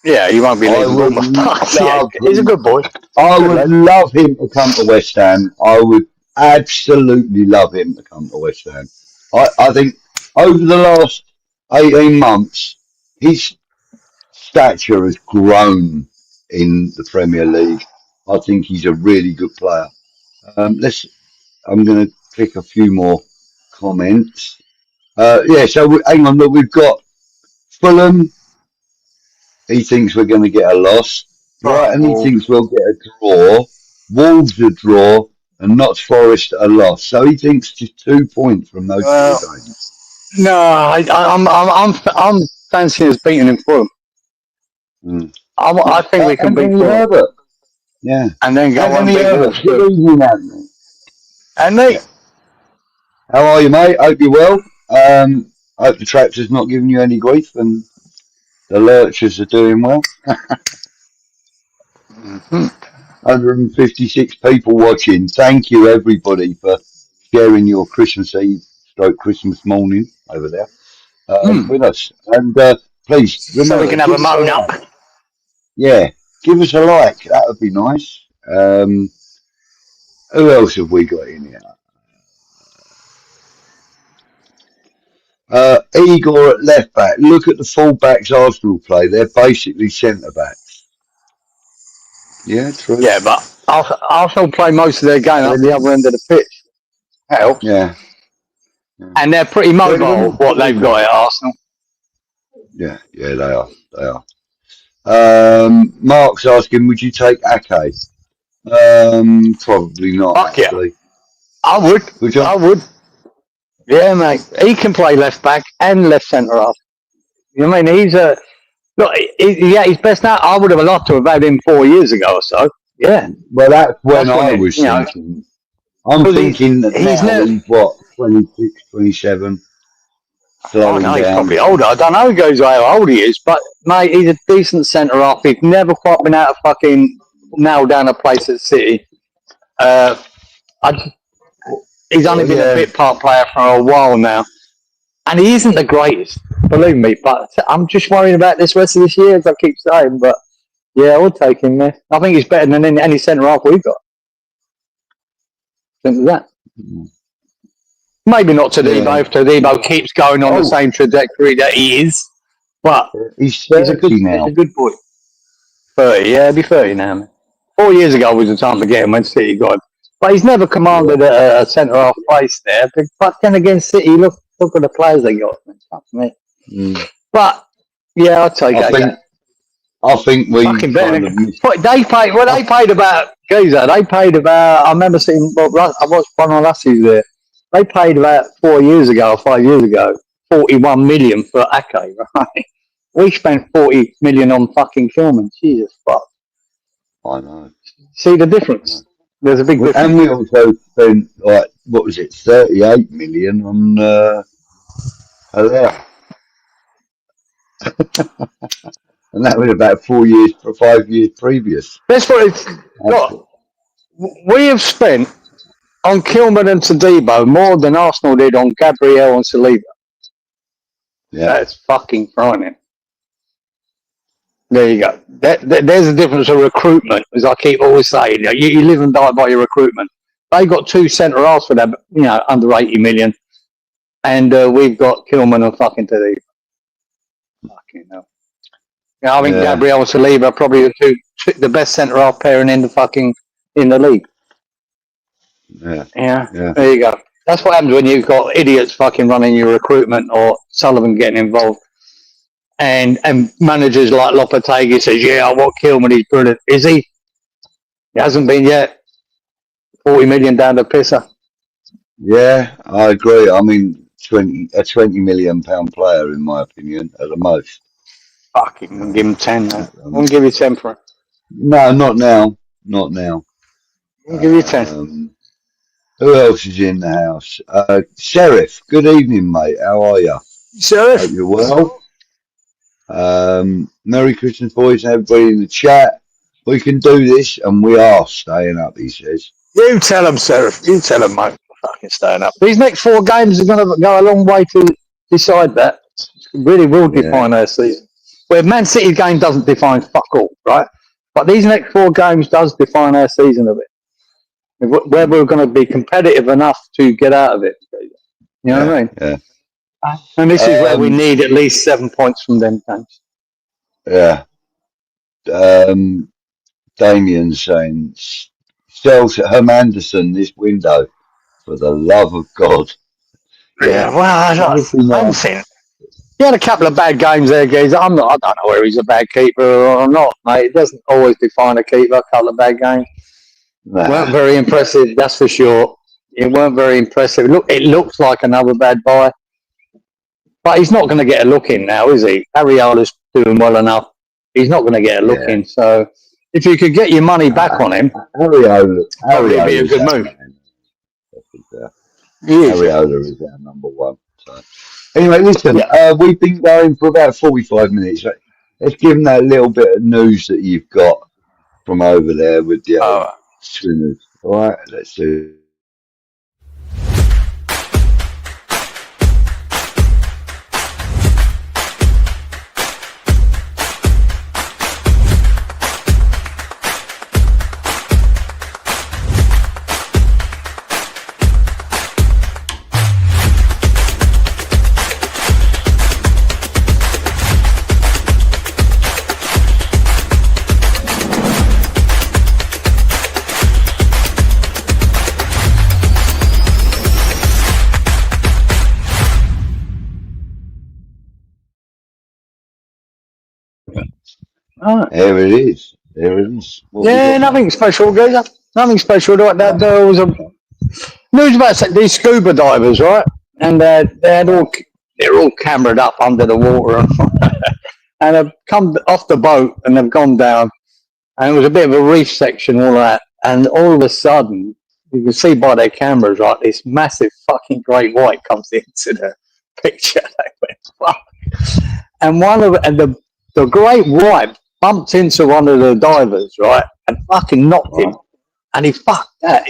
he won't be leaving Bournemouth. He's a good boy. I would love him to come to West Ham. I would absolutely love him to come to West Ham. I think over the last 18 months, his stature has grown in the Premier League. I think he's a really good player. I'm going to click a few more comments. So hang on, look, we've got Fulham. He thinks we're going to get a loss. Brighton, he thinks we'll get a draw. Wolves a draw, and Notts Forest a loss. So he thinks just 2 points from those two games. No, I'm fancying us beating in Fulham. I think we can beat Fulham. Yeah, and then go on beat Wolves. Andy, how are you, mate? Hope you're well. Hope the tractor's not giving you any grief, and the lurchers are doing well. 156 people watching. Thank you, everybody, for sharing your Christmas Eve stroke Christmas morning over there with us. And please So we remember, can have give a us a moan like. up. Yeah, give us a like. That would be nice. Who else have we got in here? Igor at left back. Look at the full backs Arsenal play. They're basically centre backs. Yeah, true. Yeah, but Arsenal play most of their game up the other end of the pitch. Helps. Yeah. And they're pretty mobile, what they've got at Arsenal. Yeah, they are. They are. Mark's asking, would you take Ake? Probably not, Fuck actually. Yeah. I would. I would. Yeah, mate. He can play left back and left centre half. You know what I mean? He's a look. Yeah, he's best now. I would have loved to have had him 4 years ago or so. Yeah. Well, that's when I was thinking. I'm thinking that he's now he's what, 26, 27. Oh no, he's probably older. I don't know who goes how old he is, but mate, he's a decent centre half. He's never quite been able to fucking nail down a place at City. He's only been a bit part player for a while now, and he isn't the greatest, believe me. But I'm just worrying about this rest of this year, as I keep saying. But yeah, I would take him there. I think he's better than any centre half we've got. Think of that. Maybe not ฎība if Ḍība keeps going on the same trajectory that he is, but he's a good now. He's a good boy. 30, yeah, he'll be 30 now. Man. 4 years ago was the time to get him when City got him. But he's never commanded a centre half place there. But then again, City, look at the players they got. But yeah, I'll take that. I think we fucking better. They paid about Geezer. They paid about. I remember seeing. I watched one of Lassie's there. They paid about 4 years ago or 5 years ago, 41 million for Ake, right? We spent 40 million on fucking ฎība. Jesus fuck. I know. See the difference? There's a big difference. And we also spent, like, what was it, 38 million on ฎība. And that was about 5 years previous. That's what it's. Look, we have spent on ฎība and ฎība more than Arsenal did on Gabriel and Saliba. Yeah. That's fucking frightening. There you go. There's a difference of recruitment, as I keep always saying. You live and die by your recruitment. They got two centre halves for them, under 80 million, and we've got Ḍība and fucking Ḍība. Fucking hell. I think Gabriel and Saliba are probably the best centre half pairing in the league. Yeah. There you go. That's what happens when you've got idiots fucking running your recruitment or Sullivan getting involved. And managers like Lopetegui says, I want Ḍība, he's brilliant. Is he? He hasn't been yet. 40 million down the pisser. Yeah, I agree. I mean, a 20 million pound player, in my opinion, at the most. Fucking, we'll give him 10 now. We'll give you 10 for it. No, not now. Not now. We'll give you 10. Who else is in the house? Sheriff, good evening, mate. How are you? Sheriff. Hope you're well. Merry Christmas, boys, and everybody in the chat. We can do this, and we are staying up, he says. You tell him, Sheriff. You tell him, mate. Fucking staying up. These next 4 games are going to go a long way to decide that. It really will define our season. Where Man City game doesn't define fuck all, right? But these next 4 games does define our season a bit. Where we're going to be competitive enough to get out of it. You know what I mean? Yeah. And this is where we need at least 7 points from them games. Yeah. Damien's saying, sells Hermanderson this window, for the love of God. Yeah, well, I don't think. He had a couple of bad games there, guys. I don't know whether he's a bad keeper or not, mate. It doesn't always define a keeper, a couple of bad games. Nah. Weren't very impressive, that's for sure. It weren't very impressive. It looks like another bad buy. But he's not going to get a look in now, is he? Ariola's doing well enough. He's not going to get a look in. So if you could get your money back on him, Ariola would be a good move. Ariola is our number 1. So. Anyway, listen, we've been going for about 45 minutes. Let's give them that little bit of news that you've got. from over there with the old Oh, swimmers. All right, let's do. oh. There it is. There it is. What we Yeah, got nothing now? special, geezer. Nothing special. There was a news about these scuba divers, right? And they're all cameraed up under the water, and they've come off the boat and they've gone down, and it was a bit of a reef section, all that, and all of a sudden you can see by their cameras, right? This massive fucking great white comes into the picture. They went fuck, and the great white bumped into one of the divers, right, and fucking knocked him. Right. And he fucked that.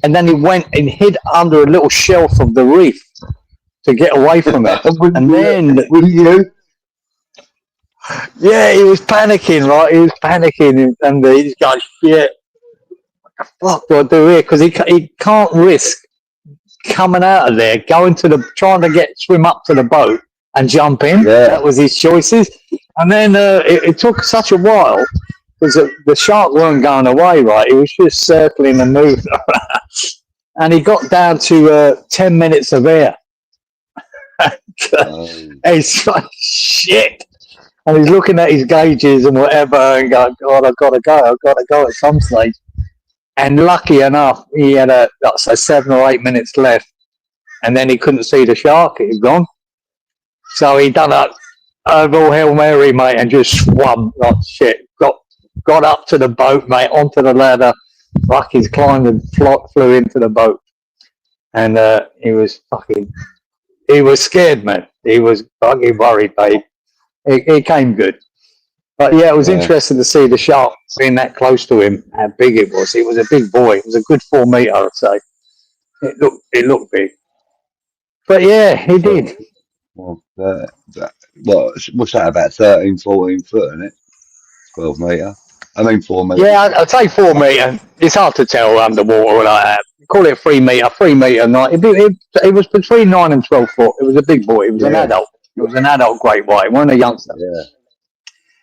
And then he went and hid under a little shelf of the reef to get away from it. And then, Wouldn't you? yeah, he was panicking, right? He was panicking, and he's going, shit, what the fuck do I do here? Because he can't risk coming out of there, trying to swim up to the boat and jump in. Yeah. That was his choices. And then it took such a while because the shark weren't going away, right? He was just circling and moving around. And he got down to 10 minutes of air. He's like, shit. And he's looking at his gauges and whatever and going, God, I've got to go at some stage. And lucky enough, he had 7 or 8 minutes left. And then he couldn't see the shark. It had gone. So he done a real Hail Mary, mate, and just swum like shit. Got up to the boat, mate, onto the ladder. He's climbed and flew into the boat. And he was scared, man. He was fucking worried, mate. It came good. But yeah, it was interesting to see the shark being that close to him, how big it was. It was a big boy. It was a good 4 meter, I'd say. It looked big. But yeah, he did. Well, what's that, about 13, 14 foot, isn't it? 12 metre. I mean 4 metres. Yeah, I'd say 4 metre. It's hard to tell underwater like that. Call it 3 metre, 3 metre. It was between 9 and 12 foot. It was a big boy. It was an adult. It was an adult great white. It wasn't a youngster. Yeah.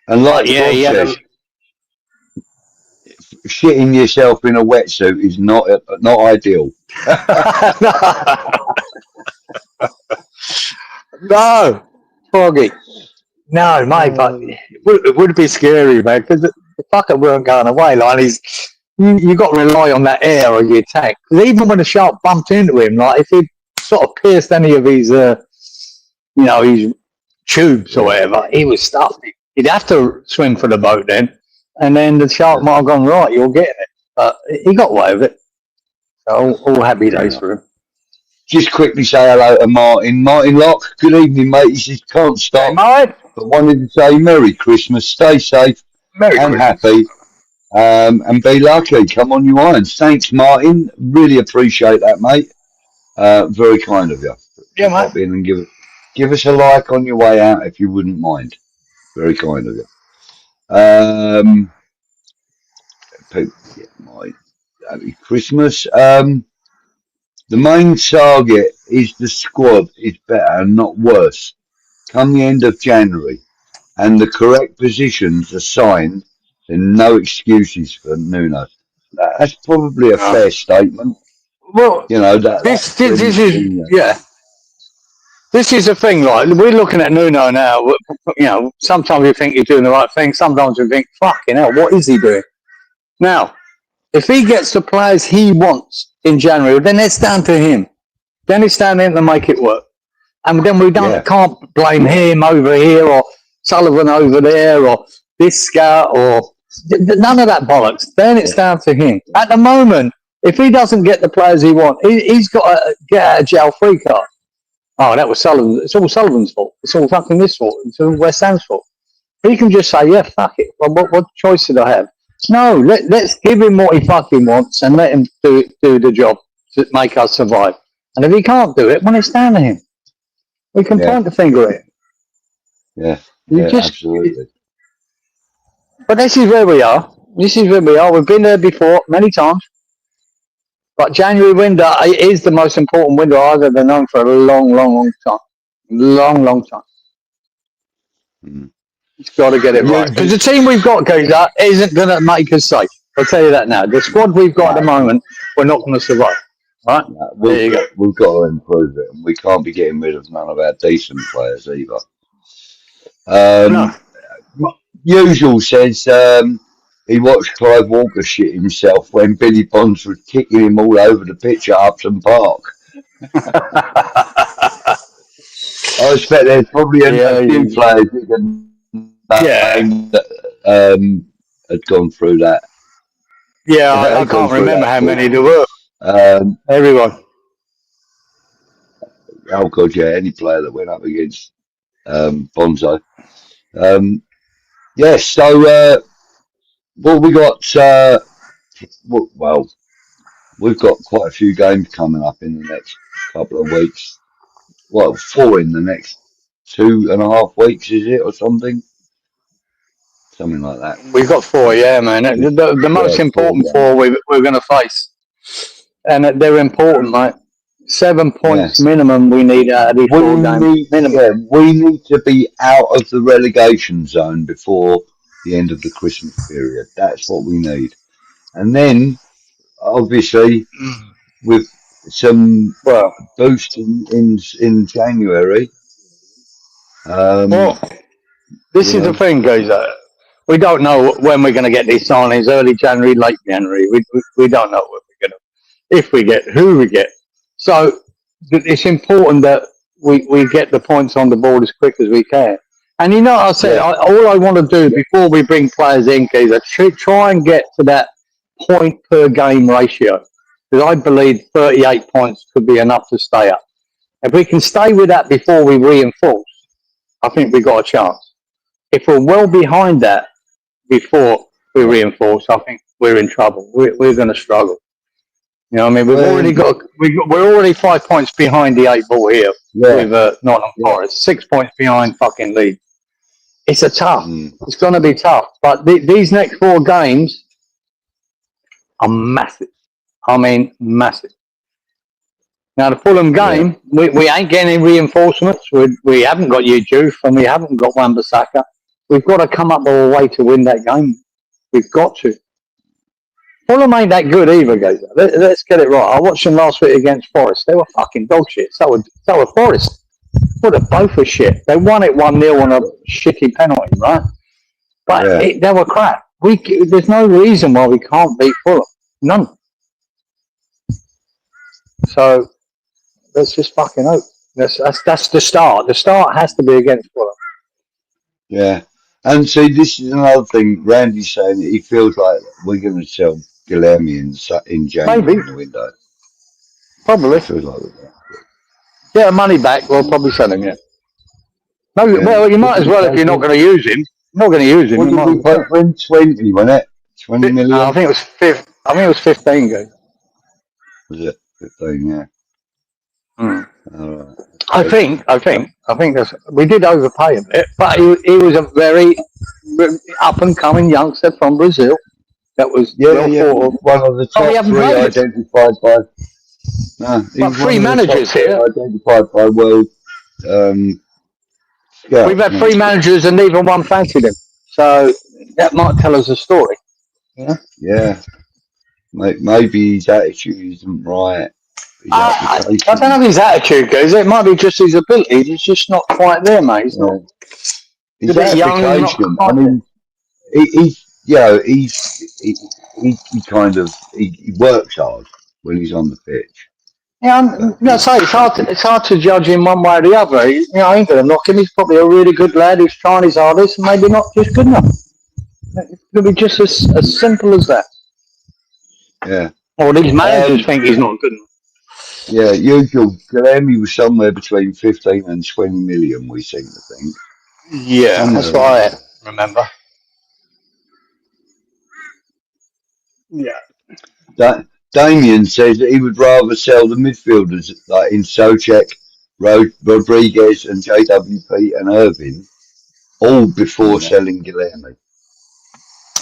And like Bob says, shitting yourself in a wetsuit is not ideal. No, Foggy. No, mate, but it would be scary, man, because the fucker weren't going away. Like you got to rely on that air or your tank. Because even when the shark bumped into him, like if he sort of pierced any of his, his tubes or whatever, he was stuffed. He'd have to swim for the boat then, and then the shark might have gone, right, you're getting it. But he got away with it. So all happy days for him. Just quickly say hello to Martin. Martin Locke, good evening, mate. He says, can't stop. Hey, mate. But wanted to say Merry Christmas, stay safe and happy, and be lucky. Come on, you irons. Thanks, Martin. Really appreciate that, mate. Very kind of you. Yeah, mate. Pop in and give us a like on your way out if you wouldn't mind. Very kind of you. Happy Christmas. The main target is the squad is better and not worse. Come the end of January and the correct positions are signed, then no excuses for Nuno. That's probably a fair statement. Well, this is the thing, right? We're looking at Nuno now. Sometimes we think he's doing the right thing. Sometimes we think, fucking hell, what is he doing? Now, if he gets the players he wants in January, then it's down to him. Then it's down to him to make it work. And then we can't blame him over here or Sullivan over there or this scout or none of that bollocks. Then it's down to him. At the moment, if he doesn't get the players he wants, he's got a get out of jail free card. Oh, that was Sullivan. It's all Sullivan's fault. It's all fucking this fault. It's all West Ham's fault. He can just say, yeah, fuck it. Well, what choice did I have? No, let's give him what he fucking wants and let him do the job to make us survive. And if he can't do it, well, it's down to him. We can point the finger at him. Yeah, You yeah, just, absolutely. but this is where we are. This is where we are. We've been there before many times. But January window is the most important window I've ever known for a long, long, long time. Long, long time. Mm. It's got to get it right. Because the team we've got, Geezer, isn't going to make us safe. I'll tell you that now. The squad we've got at the moment, we're not going to survive. Right? We've got to improve it. And we can't be getting rid of none of our decent players either. No. Usual says he watched Clive Walker shit himself when Billy Bonds was kicking him all over the pitch at Upton Park. I expect there's probably a few players who can that had gone through that. Yeah, I can't remember how many there were. Everyone. Oh God, yeah, any player that went up against Bonzo. Yes, so well, we got well, we've got quite a few games coming up in the next couple of weeks. Well, 4 in the next 2.5 weeks, is it, or something? Something like that. We've got 4, yeah, man. The most important 4 we're going to face, and they're important, mate. 7 points minimum we need out of these 4 games. Minimum. We need to be out of the relegation zone before the end of the Christmas period. That's what we need. And then, obviously, with some boost in January. This is the thing, guys. We don't know when we're going to get these signings, early January, late January. We don't know what we're going to, if we get, who we get. So it's important that we get the points on the board as quick as we can. And you know what I said, all I want to do before we bring players in, is try and get to that point per game ratio. Because I believe 38 points could be enough to stay up. If we can stay with that before we reinforce, I think we've got a chance. If we're well behind that before we reinforce, I think we're in trouble. We're going to struggle. You know what I mean? We're already 5 points behind the 8 ball here with Nottingham Forest. 6 points behind fucking Leeds. It's a tough. It's going to be tough. But these next 4 games are massive. I mean, massive. Now, the Fulham game, we ain't getting any reinforcements. We haven't got Youssef and we haven't got Wan-Bissaka. We've got to come up with a way to win that game. We've got to. Fulham ain't that good either, guys. Let's get it right. I watched them last week against Forest. They were fucking dog shit. So were Forest. Well, they both were shit. They won it 1-0 on a shitty penalty, right? But they were crap. There's no reason why we can't beat Fulham. None. So let's just fucking hope. That's the start. The start has to be against Fulham. Yeah. And see, this is another thing. Randy's saying that he feels like we're going to sell Guilherme in January in the window. Probably. Feels like that. Get the money back, we'll probably sell him, No, well, you might as well if you're not going to use him. Not going to use him. What did we put for him? 20, wasn't it? 20 million? I think it was 15, guys. Was it 15? Yeah. All right. I think we did overpay a bit, but he was a very up and coming youngster from Brazil. That was one of the top 3 identified by. No, but 3 managers here identified by world. We've had 3 managers and neither one fancied him, so that might tell us a story. Yeah. Maybe his attitude isn't right. I don't know if his attitude goes. It might be just his ability. He's just not quite there, mate. He's not. His application. I mean, he works hard when he's on the pitch. Yeah, so it's hard to judge him one way or the other. I ain't gonna knock him. He's probably a really good lad who's trying his hardest and maybe not just good enough. It's gonna be just as simple as that. Yeah. Or these managers think he's not good enough. Yeah, usual. Guilherme was somewhere between 15 and 20 million, we seem to think. Yeah, that's what I remember. Yeah. Damien says that he would rather sell the midfielders like in Souček, Rodriguez, and JWP and Irving, all before selling Guilherme.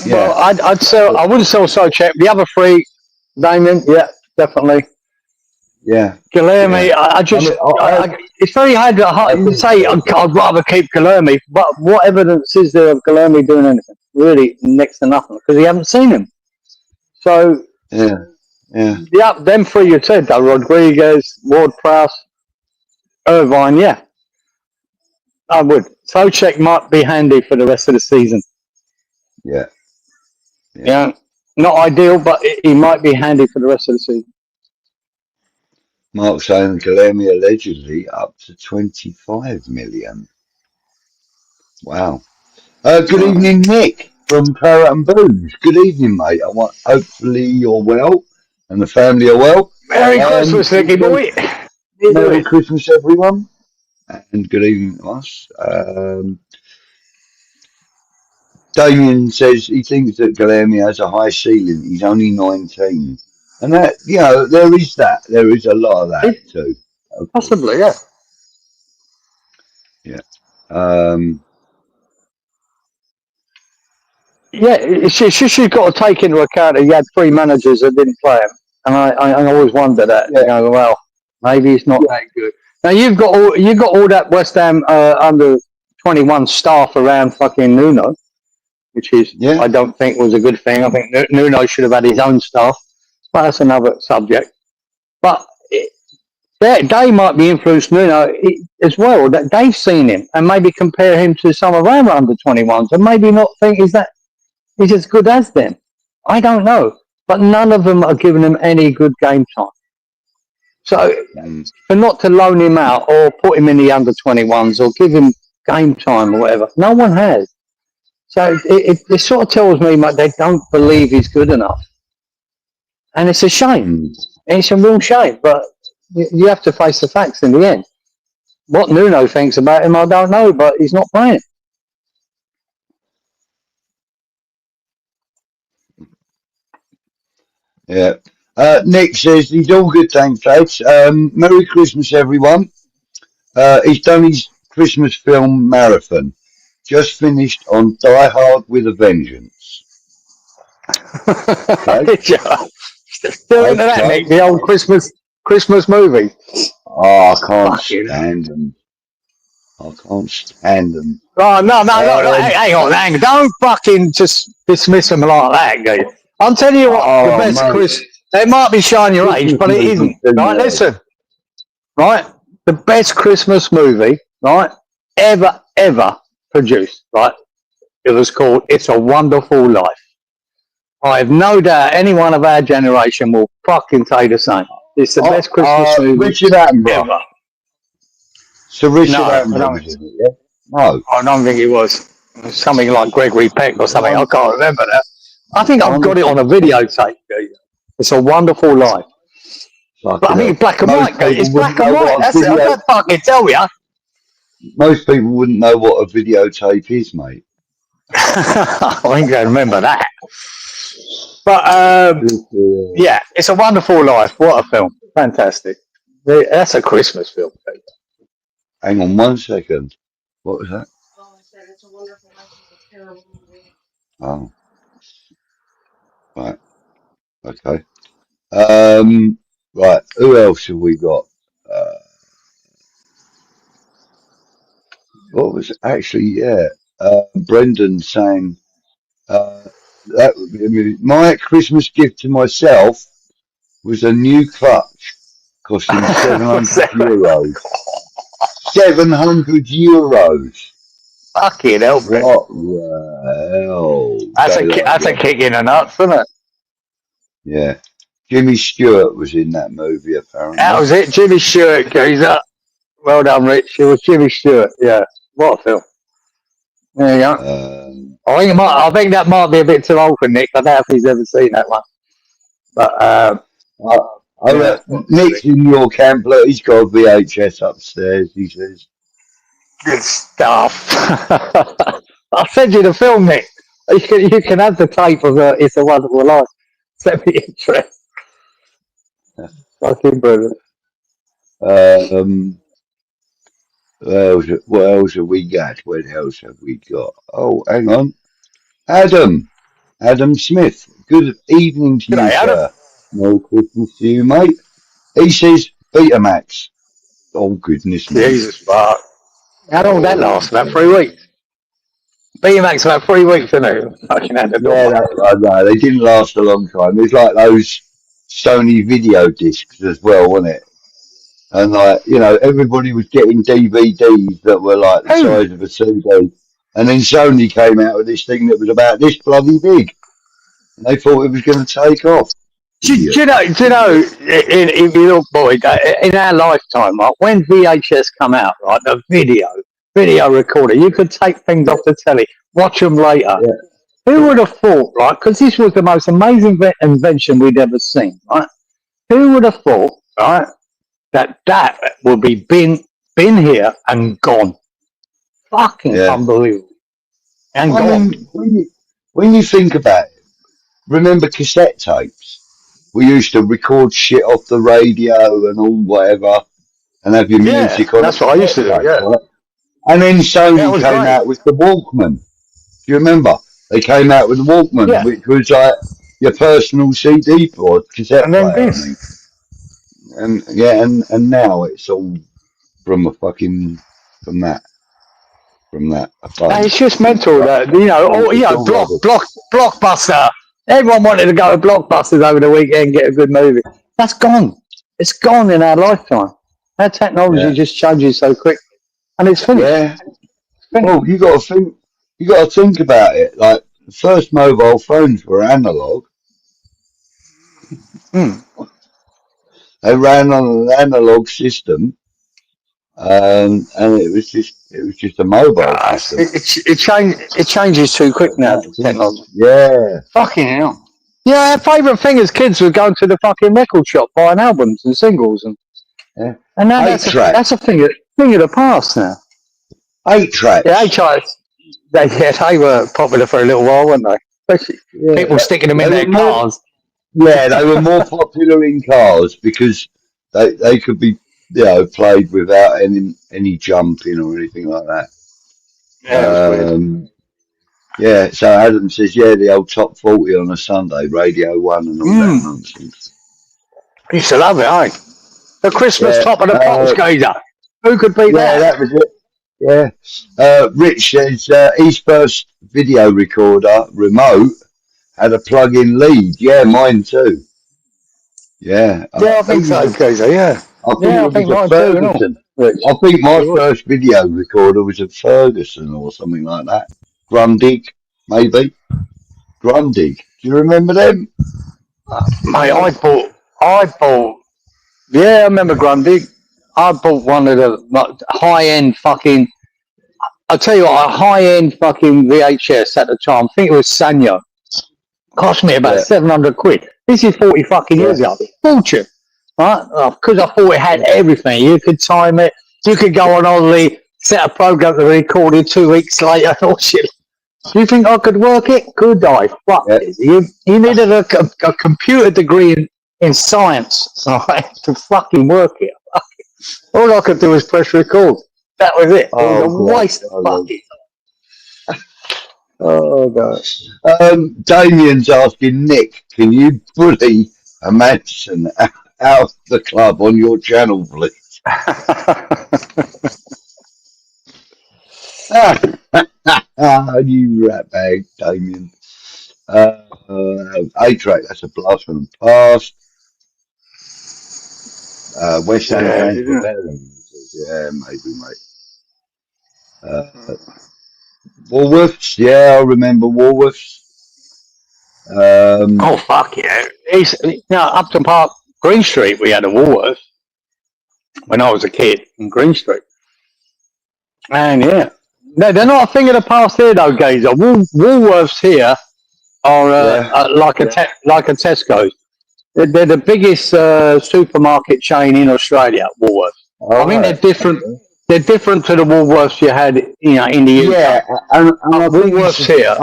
Well, I'd sell. I wouldn't sell Souček. The other three, Damien, yeah, definitely. Yeah. Guilherme, it's very hard to say I'd rather keep Guilherme, but what evidence is there of Guilherme doing anything? Really, next to nothing, because you haven't seen him. So, yeah, them three you said, though, Rodriguez, Ward-Prowse, Irvine, yeah. I would. Souček might be handy for the rest of the season. Yeah. Not ideal, but he might be handy for the rest of the season. Mark saying Guilherme allegedly up to 25 million. Wow. Good evening, Nick from 𝗪𝗺𝘀𝘁. Good evening, mate. Hopefully you're well and the family are well. Merry Christmas, Nicky boy. Merry Christmas, everyone. And good evening to us. Damien says he thinks that Guilherme has a high ceiling. He's only 19. And that, there is that. There is a lot of that too. Possibly, yeah. Yeah. She's got to take into account that he had three managers that didn't play him. And I always wonder that. Yeah. Well, maybe he's not that good. Now you've got all that West Ham under 21 staff around fucking Nuno, which is I don't think was a good thing. I think Nuno should have had his own staff, but that's another subject. But they might be influenced Nuno as well. That they've seen him and maybe compare him to some of our under 21s, and maybe not think he's as good as them. I don't know, but none of them are giving him any good game time. So, for not to loan him out or put him in the under 21s or give him game time or whatever, no one has. So, it sort of tells me they don't believe he's good enough. And it's a shame. It's a real shame, but you have to face the facts in the end. What Nuno thinks about him, I don't know, but he's not playing. Yeah. Nick says he's all good, thanks, folks. Merry Christmas, everyone. He's done his Christmas film marathon. Just finished on Die Hard with a Vengeance. Still into that, Nick, the old Christmas movie. Oh, I can't stand them. I can't stand them. Oh, no, hang on. Don't fucking just dismiss them like that, guys. I'm telling you what, the best Christmas. It might be showing your age, but it isn't. Right, listen. Right, the best Christmas movie, right, ever produced, right? It was called It's a Wonderful Life. I have no doubt anyone of our generation will fucking say the same. It's the best Christmas movie Richard Attenborough. ever. So Richard Attenborough was in it, yeah? No. I don't think it was. Something like Gregory Peck or something. I can't remember that. I think I've got it on a videotape. It's a Wonderful Life. But I think it's black and white. It's black and white. That's it. I can't fucking tell you. Most people wouldn't know what a videotape is, mate. I think I remember that. But yeah, It's a Wonderful Life. What a film! Fantastic. That's a Christmas film. Hang on 1 second. What was that? Oh, I said It's a Wonderful Life. It's a terrible movie. Oh. Right. Okay. Right. Who else have we got? What was it? Actually? Brendan saying that would be my Christmas gift to myself was a new clutch costing €700. €700. Fucking hell, Brett. What the hell? That's a kick in the nuts, isn't it? Yeah. Jimmy Stewart was in that movie, apparently. That was it. Jimmy Stewart, geezer. Well done, Rich. It was Jimmy Stewart. Yeah. What a film. There you go. I think that might be a bit too old for Nick. I doubt if he's ever seen that one. But Nick's in your camp. Look, he's got a VHS upstairs, he says. Good stuff. I'll send you the film, Nick. You can have the tape of It's a Wonderful Life. Let me interest. Fucking brilliant. What else have we got? What else have we got? Oh, hang on. Adam Smith. Good evening to you, G'day, Adam. sir. Merry Christmas to you, mate. He says Betamax. Oh, goodness me. Jesus fuck. How long did that last? About 3 weeks. Betamax about 3 weeks, isn't it? Fucking had to I know. They didn't last a long time. It was like those Sony video discs as well, wasn't it? And like, you know, everybody was getting DVDs that were like the size of a CD. And then Sony came out with this thing that was about this bloody big. And they thought it was going to take off. Do you know, if you look, boy, in our lifetime, right, when VHS come out, right, the video recorder, you could take things off the telly, watch them later. Yeah. Who would have thought, right, because this was the most amazing invention we'd ever seen, right? Who would have thought, right, that would be been here and gone? Fucking unbelievable. And gone. When you think about it, remember cassette tapes? We used to record shit off the radio and all whatever, and have your music on. That's what I used to do. Yeah. Right? And then Sony came out with the Walkman. Do you remember? They came out with the Walkman, which was like your personal CD player, cassette and then player. this. And now it's all from that. It's just mental that Blockbuster. Everyone wanted to go to Blockbusters over the weekend and get a good movie. That's gone. It's gone in our lifetime. Our technology just changes so quick, and it's finished. Yeah. Well, you got to think about it. Like the first mobile phones were analog. They ran on an analog system, and it was just a mobile system. It changes too quick now. Technology. Yeah. Fucking hell. Yeah, our favourite thing as kids was going to the fucking record shop buying albums and singles and now that's a thing of the past now. 8 tracks. Yeah, 8 tracks. They were popular for a little while, weren't they? Especially people sticking them in their cars. Yeah, they were more popular in cars because they could be, played without any jumping or anything like that. Yeah, so Adam says, the old top 40 on a Sunday, Radio 1 and all that nonsense. I used to love it, The Christmas top of the pops geezer. Who could beat that? Yeah, that was it. Yeah. Rich says his first video recorder, remote, had a plug-in lead. Yeah, mine too. Yeah. I think so, geezer, yeah. I think mine too. I think my first video recorder was a Ferguson or something like that. Grundig, maybe. Grundig. Do you remember them? Mate, I bought. Yeah, I remember Grundig. I bought one of the high-end fucking. I'll tell you what, a high-end fucking VHS at the time. I think it was Sanyo. Cost me about 700 quid. This is 40 fucking years ago. Fortune, right? Because I thought it had everything. You could time it. You could go on holiday, set a program to record it 2 weeks later. Oh shit! Do you think I could work it? Could I? Fuck it. You needed a computer degree in science, right, to fucking work it. All I could do was press record. That was it. It was a waste of fucking time. Oh god. Damien's asking Nick, can you bully a Madison out of the club on your channel, please? You rat bag, Damien. 8-track, that's a blast from the past. West End. Yeah, maybe, mate. Woolworths, I remember Woolworths. Oh fuck yeah! Upton Park, Green Street, we had a Woolworths when I was a kid in Green Street. And no, they're not a thing of the past here though, guys. Woolworths here are like a Tesco's. They're the biggest supermarket chain in Australia. Woolworths. I mean, they're different. They're different to the Woolworths you had, in the UK. And Woolworths here.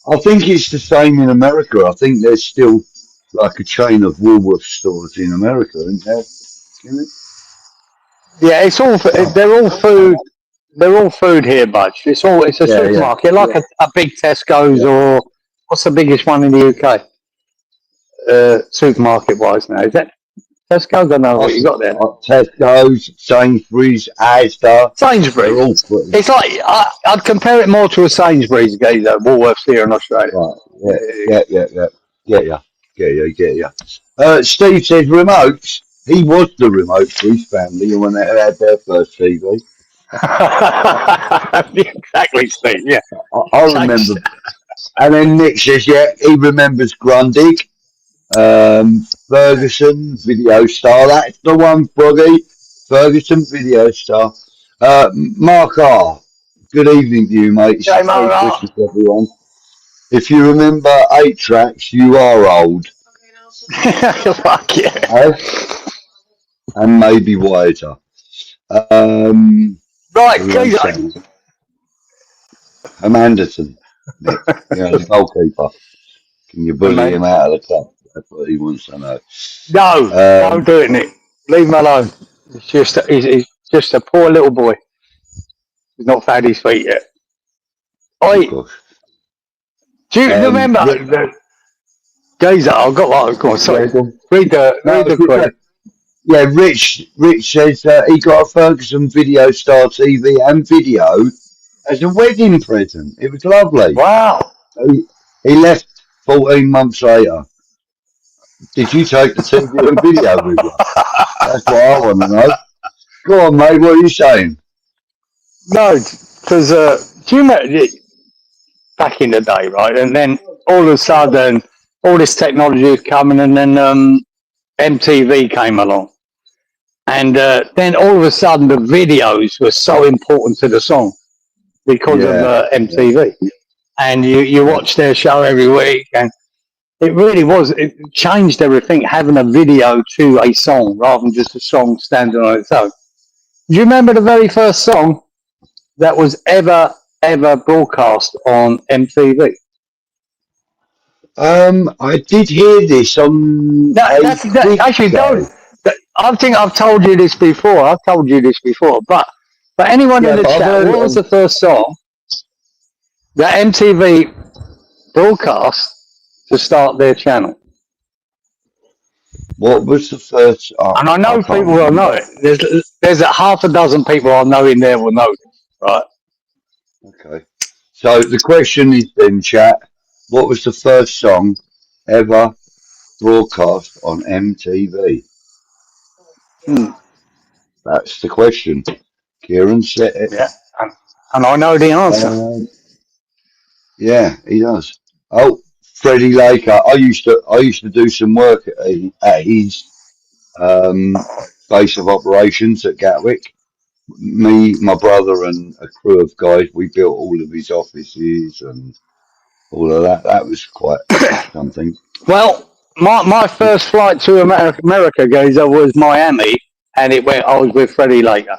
I think it's the same in America. I think there's still like a chain of Woolworth stores in America, isn't there? Isn't it? Yeah, it's all. They're all food. They're all food here, Budge. It's a Yeah, yeah, supermarket, like a big Tesco's yeah. or what's the biggest one in the UK? Supermarket wise now, is that Tesco's? I don't know what you got there. Tesco's, Sainsbury's, Asda, they're all Sainsbury's. pretty. It's like I'd compare it more to a Sainsbury's, Woolworths here in Australia. Right. Yeah. Get ya. Steve says remotes. He was the remote for his family when they had their first TV. Exactly, Steve. Yeah. I remember. And then Nick says, yeah, he remembers Grundig, Ferguson, Video Star. That's the one, Froggy. Ferguson, Video Star. Mark R. Good evening to you, mate. It's Merry Christmas, everyone. If you remember 8 tracks, you are old. Fuck yeah. And maybe wiser. Right, Anderson, Nick, the goalkeeper. Can you bully him out of the club? That's what he wants to know. No, don't do it, Nick. Leave him alone. He's just a poor little boy. He's not found his feet yet. Oi, do you remember? Geezer, I've got one. Sorry. Read the quote. Yeah, Rich says he got a Ferguson Video Star TV and video as a wedding present. It was lovely. Wow. He left 14 months later. Did you take the TV and video with you? That's what I want to know. Go on, mate. What are you saying? No, because do you remember back in the day, right? And then all of a sudden, all this technology is coming, and then MTV came along. And then all of a sudden, the videos were so important to the song because of MTV. Yeah. And you watch their show every week, and it really was. It changed everything, having a video to a song rather than just a song standing on its own. Do you remember the very first song that was ever broadcast on MTV? I did hear this on. Actually, don't. I think I've told you this before. But for anyone in the chat, what was the first song that MTV broadcast to start their channel? What was the first? And I know people will know it. There's a half a dozen people I know in there will know this, right? Okay. So the question is then, chat, what was the first song ever broadcast on MTV? That's the question. Kieran said it. Yeah, and I know the answer. Yeah, he does. Oh, Freddie Laker. I used to do some work at his base of operations at Gatwick. Me, my brother, and a crew of guys. We built all of his offices and all of that. That was quite something. Well, my first flight to America, guys, was Miami, and I was with Freddie Laker.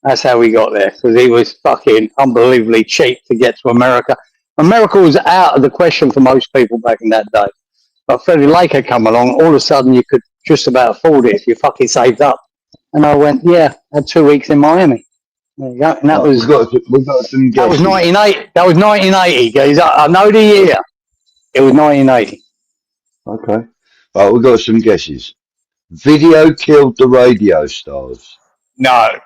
That's how we got there, because he was fucking unbelievably cheap to get to America. America was out of the question for most people back in that day. But Freddie Laker come along, all of a sudden you could just about afford it if you fucking saved up. And I went, yeah, I had 2 weeks in Miami. There you go. And that was that was 1980. That was 1980, guys. I know the year. It was 1980. Okay. Well, we've got some guesses. Video killed the radio stars. No.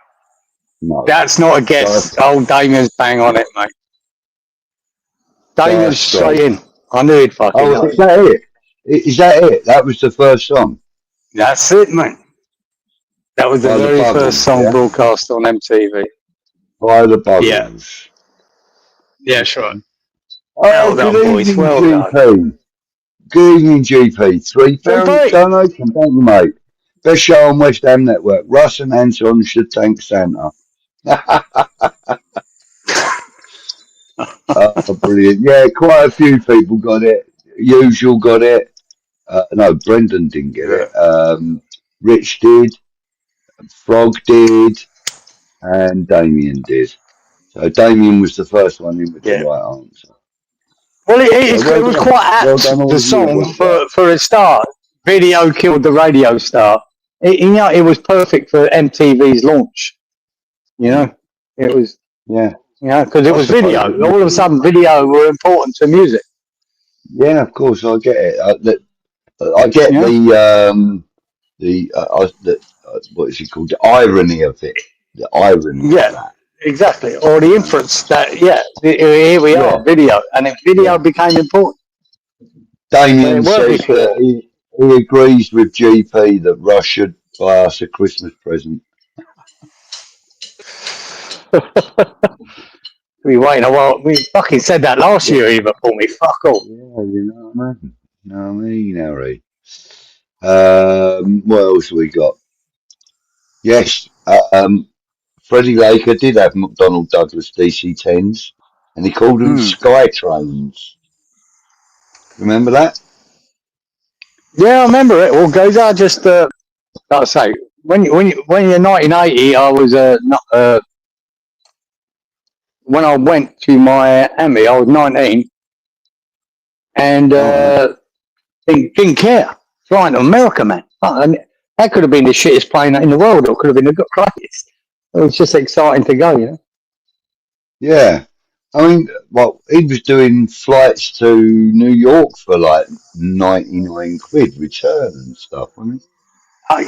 That's not a guess. Oh, Damien's bang on it, mate. Damien's straight in. I knew he'd fucking know. Is that it? Is that it? That was the first song? That's it, mate. That was the very first song broadcast on MTV. By the Bubbles. Yeah, sure. Well done, boys. Well done. Good evening, GP. 3 donation. Thank you, mate. Best show on West Ham Network. Russ and Anton should thank Santa. Brilliant. Yeah, quite a few people got it. Usual got it. No, Brendan didn't get it. Rich did. Frog did. And Damien did. So Damien was the first one in with the right answer. Well, So well it was done. quite Well apt, done all the of you. song, for a start. Video killed the radio star. You know, it was perfect for MTV's launch. You know, it was, Yeah. you know, because it I was suppose video. it All of a would be. sudden, video were important to music. Yeah, of course, I get it. I get You know? what is it called? The irony of it. The irony of Yeah, that. exactly. Or the You know? inference that, yeah, here we Yeah, are, video. And if video yeah. became important, but Damien it weren't says that before. he agrees with GP that Russ should buy us a Christmas present. We waiting a while. We fucking said that last Yeah, year even for me. Fuck off. you know what I mean? You know what I mean, Harry? What else have we got? Yes, Freddie Laker did have McDonnell Douglas DC-10s, and he called them Mm. Sky Trains. Remember that? Yeah, I remember it. Well, guys, I just, like I say, when you're 1980, I was, when I went to Miami, I was 19 and All right. didn't care. Flying to America, man. And that could have been the shittest plane in the world, or it could have been the greatest. It was just exciting to go, you know. Yeah. I mean, well, he was doing flights to New York for like 99 quid return and stuff, wasn't I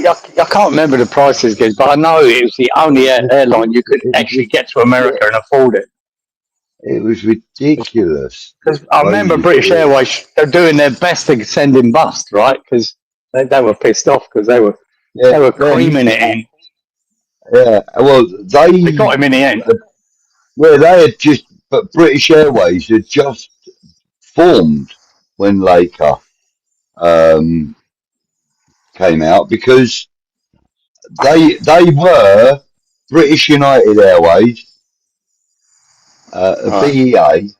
can't remember the prices, guys, but I know it was the only he? airline you could It was actually just, get to America and afford it. it was ridiculous. Because I remember Crazy. British Airways, they're doing their best to send him bust, right? Because they were pissed off because they were Yeah, creaming it in. yeah. Well, They got him in the end. they had just, but British Airways had just formed when Laker um, came out because they were British United Airways, Right.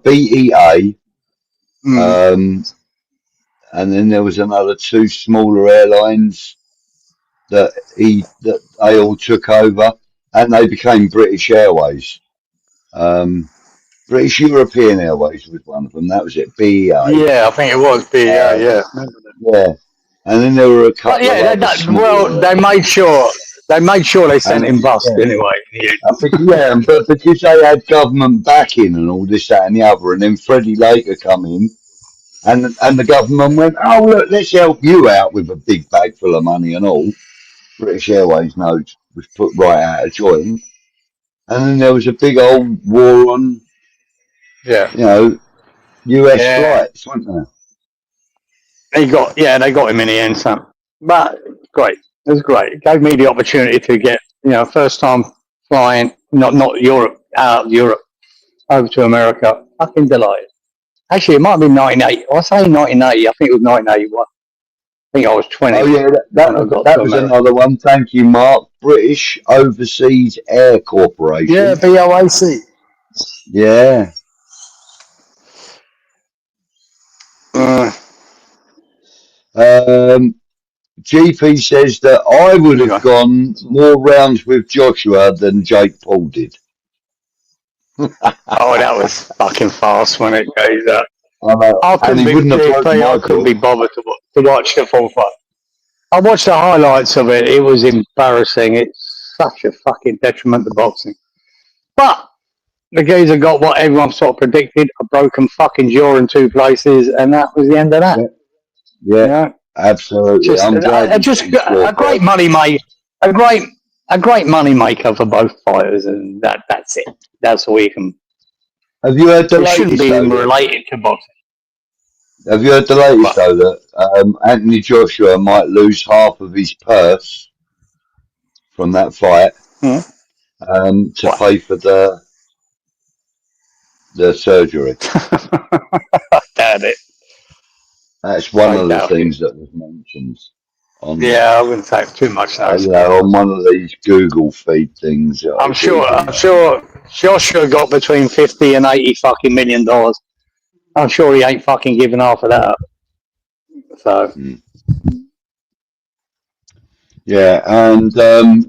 BEA, Mm. and then there was another two smaller airlines that they all took over, and they became British Airways. British European Airways was one of them. That was it. BEA. Yeah, I think it was BA, Uh, yeah. yeah, and then there were a But couple of yeah, other well, smaller. they made sure they sent And him bust yeah, anyway. Yeah. but because they had government backing and all this, that, and the other, and then Freddie Laker come in, and the government went, oh look, let's help you out with a big bag full of money and all. British Airways note was put right out of joint, and then there was a big old war on, Yeah. US Yeah. flights, wasn't there? They got him in the end, Sam. But great. It was great. It gave me the opportunity to get, first time flying, not Europe, out of Europe, over to America. Fucking delighted. Actually, it might have been 1980. I say 1980. I think it was 1981. I think I was 20 Oh yeah, when I got that to was America. another one. Thank you, Mark. British Overseas Air Corporation. Yeah, BOAC. Yeah. GP says that I would have gone more rounds with Joshua than Jake Paul did. Oh, that was fucking fast when it goes up. I And couldn't he be wouldn't have broke GP. my I couldn't foot. be bothered to watch the full fight. I watched the highlights of it. It was embarrassing. It's such a fucking detriment to boxing. But the geezer got what everyone sort of predicted: a broken fucking jaw in two places, and that was the end of that. Yeah, You know? absolutely. Just, I'm glad. just a great money maker, a great money maker for both fighters, and that's it. That's all you can. Have you heard the It shouldn't latest be though? related to boxing. Have you heard the latest But, though that Anthony Joshua might lose half of his purse from that fight to what? pay for the surgery? Doubt it. That's one I of the doubt things that was mentioned on Yeah, I wouldn't take too much notice. on one of these Google feed things. I'm sure Joshua got between 50 and 80 fucking $1 million. I'm sure he ain't fucking giving half of that up. So Yeah, and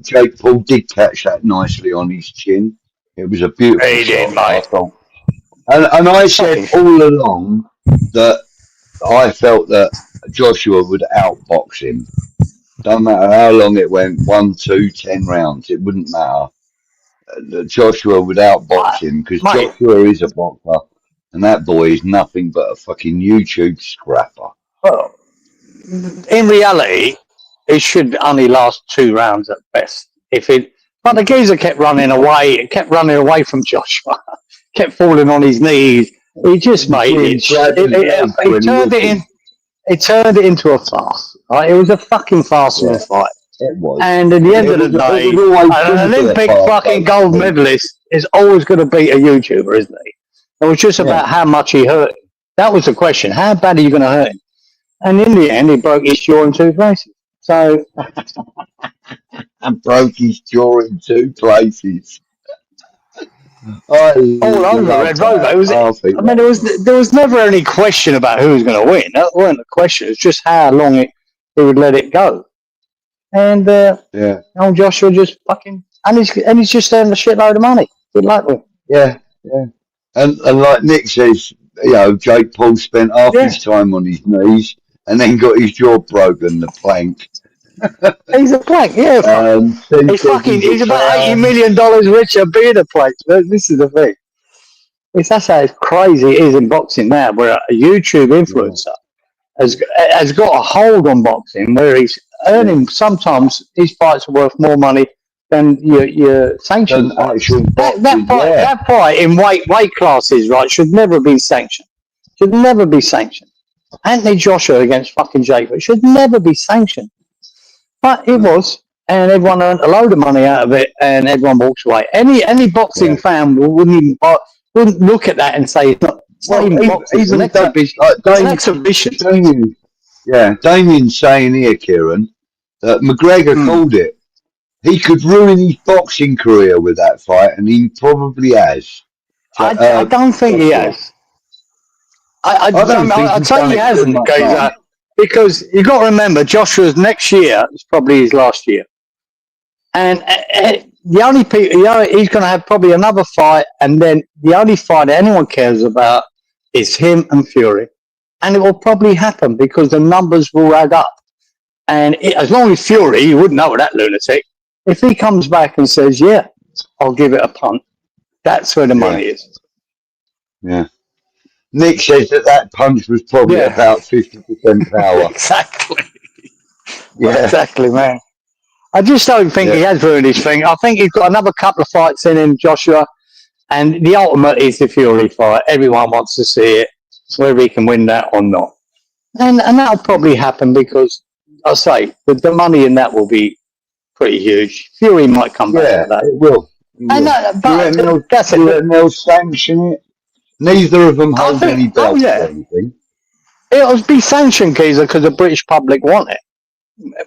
Jake Paul did catch that nicely on his chin. It was a beautiful he did, shot. mate. And I said all along that I felt that Joshua would outbox him. Don't matter how long it went, 1, 2, 10 rounds, it wouldn't matter. Joshua would outbox him because Joshua is a boxer, and that boy is nothing but a fucking YouTube scrapper. Well, in reality, it should only last 2 rounds at best. But the geezer kept running away from Joshua, kept falling on his knees. He just made it. It turned it into a farce. Right? It was a fucking farce in a fight. It was. And at the end of the day, an Olympic fucking gold medalist is always going to beat a YouTuber, isn't he? It was just about how much he hurt him. That was the question. How bad are you going to hurt him? And in the end, he broke his jaw in 2 places. So, and broke his jaw in 2 places. All over Red Rover. There was never any question about who was going to win. That wasn't the question. It was just how long he would let it go. And old Joshua just fucking and he's just earned a shitload of money. Good luck with him. Yeah. And like Nick says, Jake Paul spent half his time on his knees and then got his jaw broken, the plank. He's a plank, he's about $80 million richer being a plank. This is the thing. That's how crazy it is in boxing now, where a YouTube influencer has got a hold on boxing, where he's earning. Sometimes his fights are worth more money than your sanctioned fights. That fight in weight classes, right, should never have been sanctioned. Should never be sanctioned. Anthony Joshua against fucking Jake, it should never be sanctioned. But it was, and everyone earned a load of money out of it, and everyone walks away. Any boxing fan wouldn't look at that and say it's not even boxing. It's an exhibition. Damien's saying here, Kieran, that McGregor called it. He could ruin his boxing career with that fight, and he probably has. I don't think he has. I'd say he hasn't, because you've got to remember, Joshua's next year is probably his last year. And the only people, he's going to have probably another fight, and then the only fight anyone cares about is him and Fury. And it will probably happen because the numbers will add up. And as long as Fury, you wouldn't know that lunatic, if he comes back and says, I'll give it a punt, that's where the money is. Yeah. Nick says that punch was probably about 50% power. Exactly. Exactly, man. I just don't think he has ruined his thing. I think he's got another couple of fights in him, Joshua, and the ultimate is the Fury fight. Everyone wants to see it, whether he can win that or not. And that'll probably happen because, I say, the money in that will be pretty huge. Fury might come back to that. It will. They'll sanction it. Neither of them hold any belts or anything. It'll be sanctioned, Geezer, because the British public want it.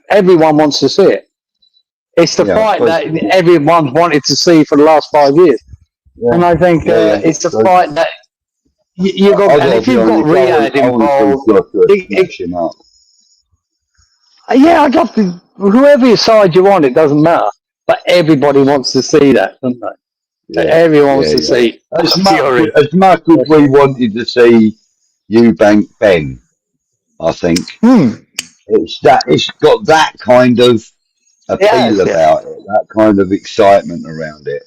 Everyone wants to see it. It's the fight that everyone's wanted to see for the last 5 years. Yeah. And I think it's the fight that you got. And if you've got Riyadh involved, I'd love to. Whoever side you want, it doesn't matter. But everybody wants to see that, don't they? Everyone wants to see as much as we wanted to see Eubank Ben. I think it's got that kind of appeal about it, that kind of excitement around it.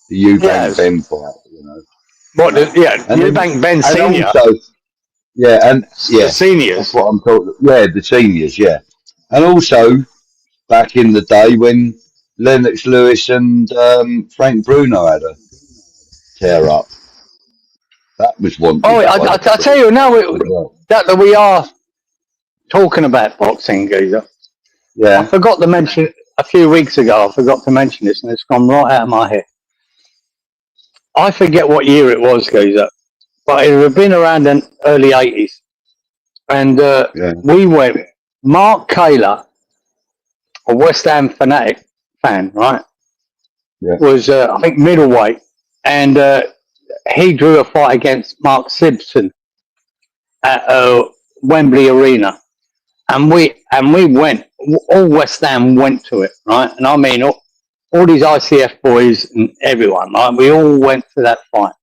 The Eubank Ben fight, What? Eubank Ben Senior. The seniors. That's what I'm talking. Yeah, the seniors. Yeah, and also back in the day when Lennox Lewis and Frank Bruno had a tear up. That was one. I tell you now that we are talking about boxing, Geezer. Yeah. I forgot to mention a few weeks ago. I forgot to mention this, and it's gone right out of my head. I forget what year it was, Geezer, but it would have been around the early 80s, and we went. Mark Kaler, a West Ham fanatic fan, right? Yeah. Was I think middleweight, and he drew a fight against Mark Simpson at Wembley Arena, and we went. All West Ham went to it, right? And I mean all these ICF boys and everyone, right? We all went to that fight,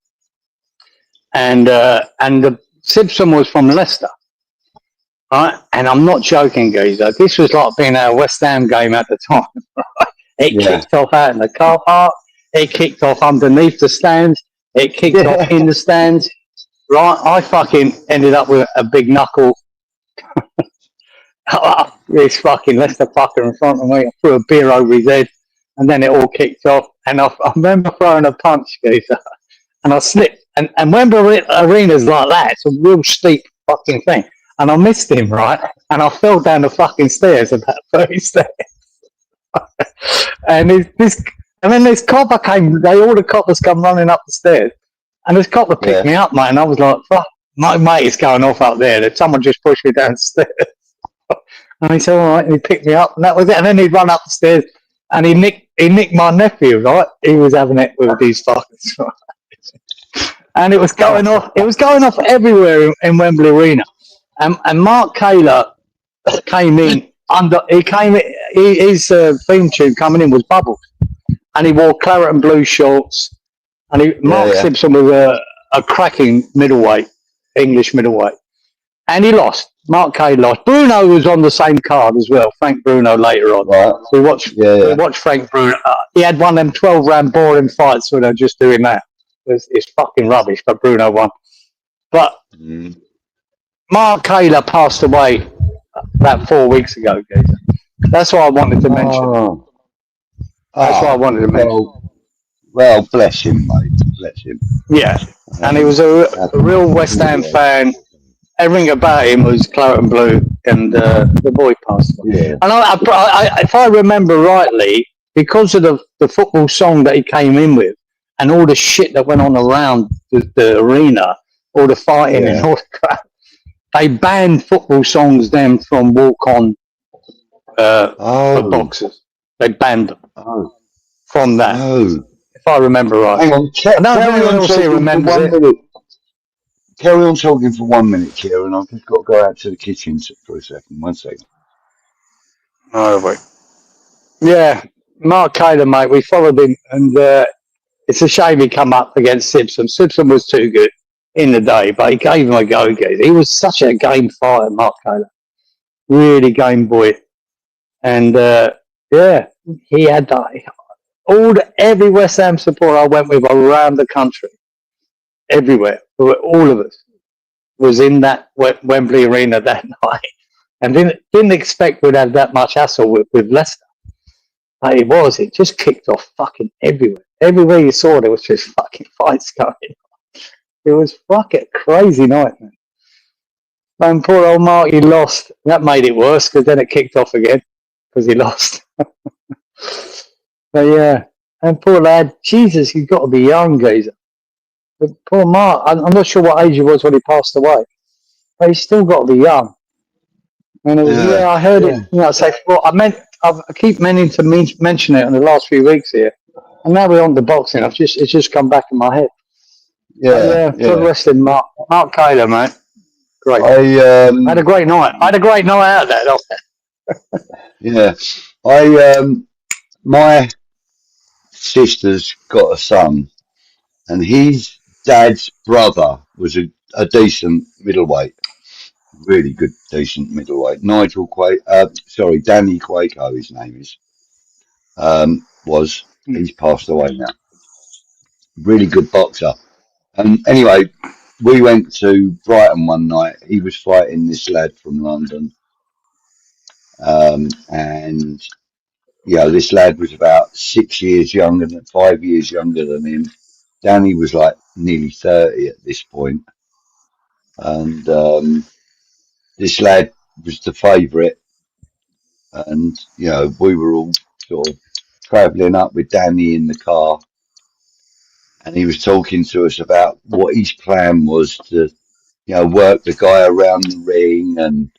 and the Simpson was from Leicester, right? And I'm not joking, geezer. This was like being at a West Ham game at the time. Right? It kicked off out in the car park. It kicked off underneath the stands. It kicked off in the stands. Right? I fucking ended up with a big knuckle. This fucking Leicester fucker in front of me. I threw a beer over his head, and then it all kicked off. And I remember throwing a punch, geezer, and I slipped. And Wembley Arena's like that. It's a real steep fucking thing. And I missed him, right? And I fell down the fucking stairs, about 30 stairs. And then this copper came. All the coppers come running up the stairs, and this copper picked me up, mate. And I was like, "Fuck, my mate is going off up there. That someone just pushed me down the stairs." And he said, "All right," and he picked me up, and that was it. And then he'd run up the stairs, and he nicked my nephew, right? He was having it with these fuckers, right? And it was going off. It was going off everywhere in Wembley Arena. And Mark 𝗧𝗧 came in his theme tune coming in was Bubbles, and he wore claret and blue shorts. And Mark Simpson was a cracking middleweight, English middleweight, and he lost. Mark 𝗧𝗧 lost. Bruno was on the same card as well. Frank Bruno later on. Right. So we watched Frank Bruno. He had one of them 12-round boring fights where they're just doing that. It's fucking rubbish, but Bruno won. But Mark 𝗧𝗧 passed away about 4 weeks ago, geezer. That's what I wanted to mention. That's what I wanted to mention. Well, bless him, mate. Bless him. Yeah, and he was a real West Ham fan. Everything about him was claret and blue, and the boy passed away. Yeah. And if I remember rightly, because of the football song that he came in with, and all the shit that went on around the arena, all the fighting and all the crap, they banned football songs then from walk-on for boxers. They banned them from that, if I remember right. Hang on, carry on talking for 1 minute, Kieran. I've just got to go out to the kitchen for a second. 1 second. Oh, wait. Yeah, Mark 𝗧𝗧, mate, we followed him, and it's a shame he come up against Simpson. Simpson was too good in the day, but he gave him a go. He was such a game fighter, Mark 𝗧𝗧. Really game boy. And, he had that. Every West Ham supporter I went with around the country, everywhere, all of us, was in that Wembley Arena that night. And didn't expect we'd have that much hassle with Leicester. But it just kicked off fucking everywhere. Everywhere you saw, there was just fucking fights going on. It was fucking crazy night, man. And poor old Mark, he lost. That made it worse, because then it kicked off again, because he lost. But yeah, and poor lad, Jesus, he's got to be young, geezer. But poor Mark, I'm not sure what age he was when he passed away, but he's still got to be young. And it was, I heard it. You know, say, well, I keep meaning to mention it in the last few weeks here, and now we're on the boxing. It's just come back in my head. Good wrestling, Mark 𝗧𝗧, mate. Great. I had a great night. I had a great night out there. My sister's got a son, and his dad's brother was a decent middleweight, really good, decent middleweight. Danny Quaco, his name is. He's passed away now. Really good boxer. And anyway, we went to Brighton one night. He was fighting this lad from London, and this lad was about 5 years younger than him. Danny was like nearly 30 at this point. And this lad was the favourite. And, we were all sort of travelling up with Danny in the car. And he was talking to us about what his plan was to, work the guy around the ring and,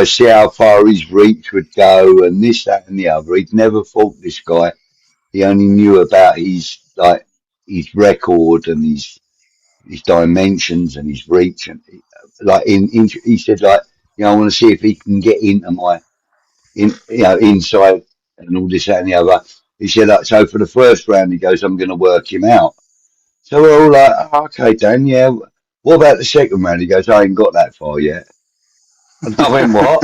see how far his reach would go and this, that and the other. He'd never fought this guy. He only knew about his record and his dimensions and his reach. And he said, I want to see if he can get into my, inside and all this, that and the other. He said, so for the first round, he goes, I'm going to work him out. So we're all like, oh, okay, Dan, yeah. What about the second round? He goes, I ain't got that far yet. And I went, what?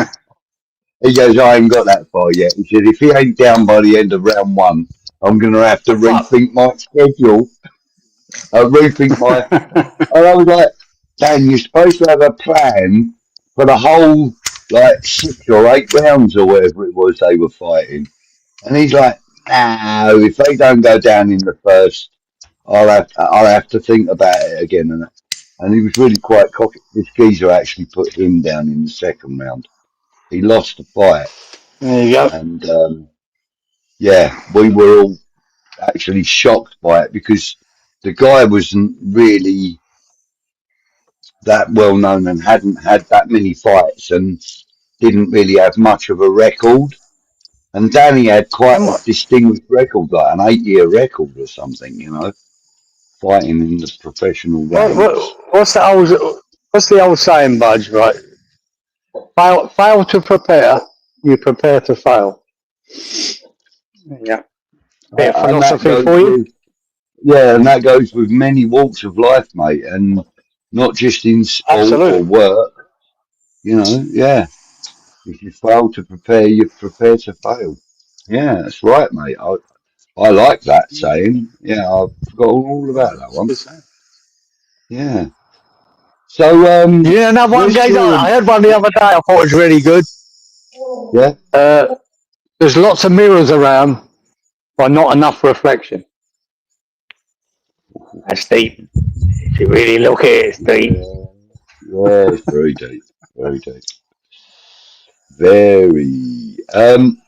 He goes, I ain't got that far yet. He said, if he ain't down by the end of round one, I'm going to have to rethink my schedule. Rethink my... And I was like, Dan, you're supposed to have a plan for the whole, like, 6 or 8 rounds or whatever it was they were fighting. And he's like, no, if they don't go down in the first, I'll have to think about it again. And he was really quite cocky. This geezer actually put him down in the second round. He lost the fight. There you go. And, yeah, we were all actually shocked by it because the guy wasn't really that well known and hadn't had that many fights and didn't really have much of a record. And Danny had quite a distinguished record, like an 8-year record or something, you know, fighting in the professional ranks. What's the old saying, Budge? Right? Fail to prepare, you prepare to fail. Yeah. Bit of philosophy for you. Yeah, and that goes with many walks of life, mate, and not just in sport or work. You know, yeah. If you fail to prepare, you prepare to fail. Yeah, that's right, mate. I like that saying. Yeah, I've forgotten all about that one. Yeah. So, yeah, another one, guys. I had one the other day. I thought it was really good. Yeah. There's lots of mirrors around, but not enough reflection. That's deep. If you really look at it, it's deep. Yeah, it's very deep. Very deep. Very.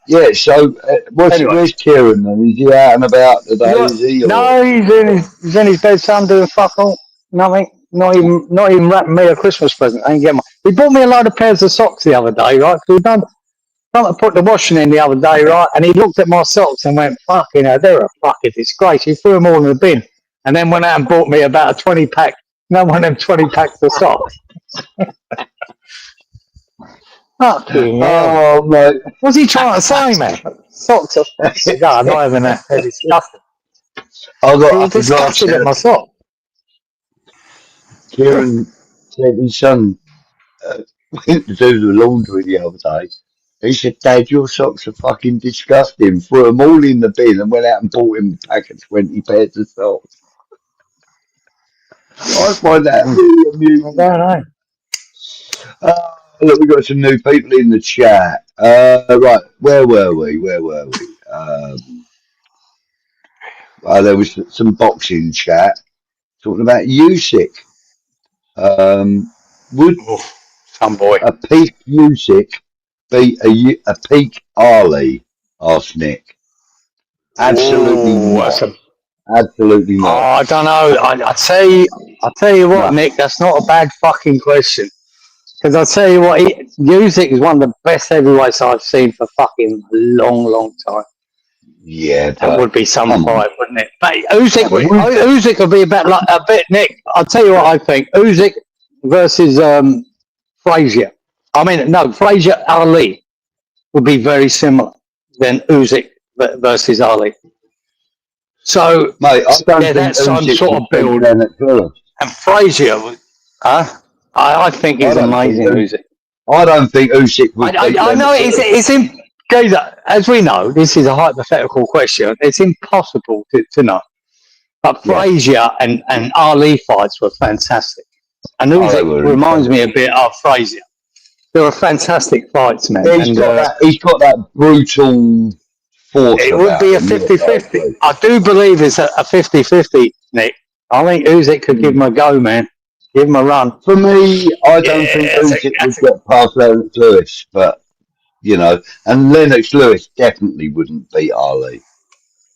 Yeah, so where's Kieran then? Is he out and about today? Is he? No, he's in his bed, son, doing fuck all. Nothing. Not even wrapping me a Christmas present. I ain't getting He bought me a load of pairs of socks the other day, right? So I put the washing in the other day, right? And he looked at my socks and went, fucking hell, they're a fucking disgrace. He threw them all in the bin. And then went out and bought me about a 20-pack, one of them 20 packs of socks. Fucking hell. Oh, mate. What's he trying to say, man? Socks are fucking God, not even that. They're disgusting. I disgusted at my sock. Kieran said his son went to do the laundry the other day. He said, Dad, your socks are fucking disgusting. Threw them all in the bin and went out and bought him a pack of 20 pairs of socks. I find that really amusing. I don't know. Look, we've got some new people in the chat. Right, where were we? There was some boxing chat talking about Usyk. Would some boy a peak Usyk beat a peak Ali? Asked Nick. Absolutely not. Absolutely not. Oh, I don't know. I tell you what, Nick, that's not a bad fucking question. Because I tell you what, Usyk is one of the best heavyweights I've seen for fucking a long, long time. Yeah, that would be some fight, wouldn't it? But Usyk would be about a bit, Nick. I'll tell you what I think. Usyk versus Frazier. Frazier Ali would be very similar than Usyk versus Ali. So, mate, I don't think that's some sort of build. And Frazier, I think he's amazing, Usyk. I don't think Usyk would. I know as we know, this is a hypothetical question. It's impossible to know. But Frazier and Ali fights were fantastic. And Usyk reminds me a bit of Frazier. They were fantastic fights, man. He's got that brutal force. It would be a 50-50. I do believe it's a 50-50, Nick. I think Usyk could give him a go, man. Give him a run. For me, I don't think Usyk would get past Lennox Lewis, but, you know, and Lennox Lewis definitely wouldn't beat Ali,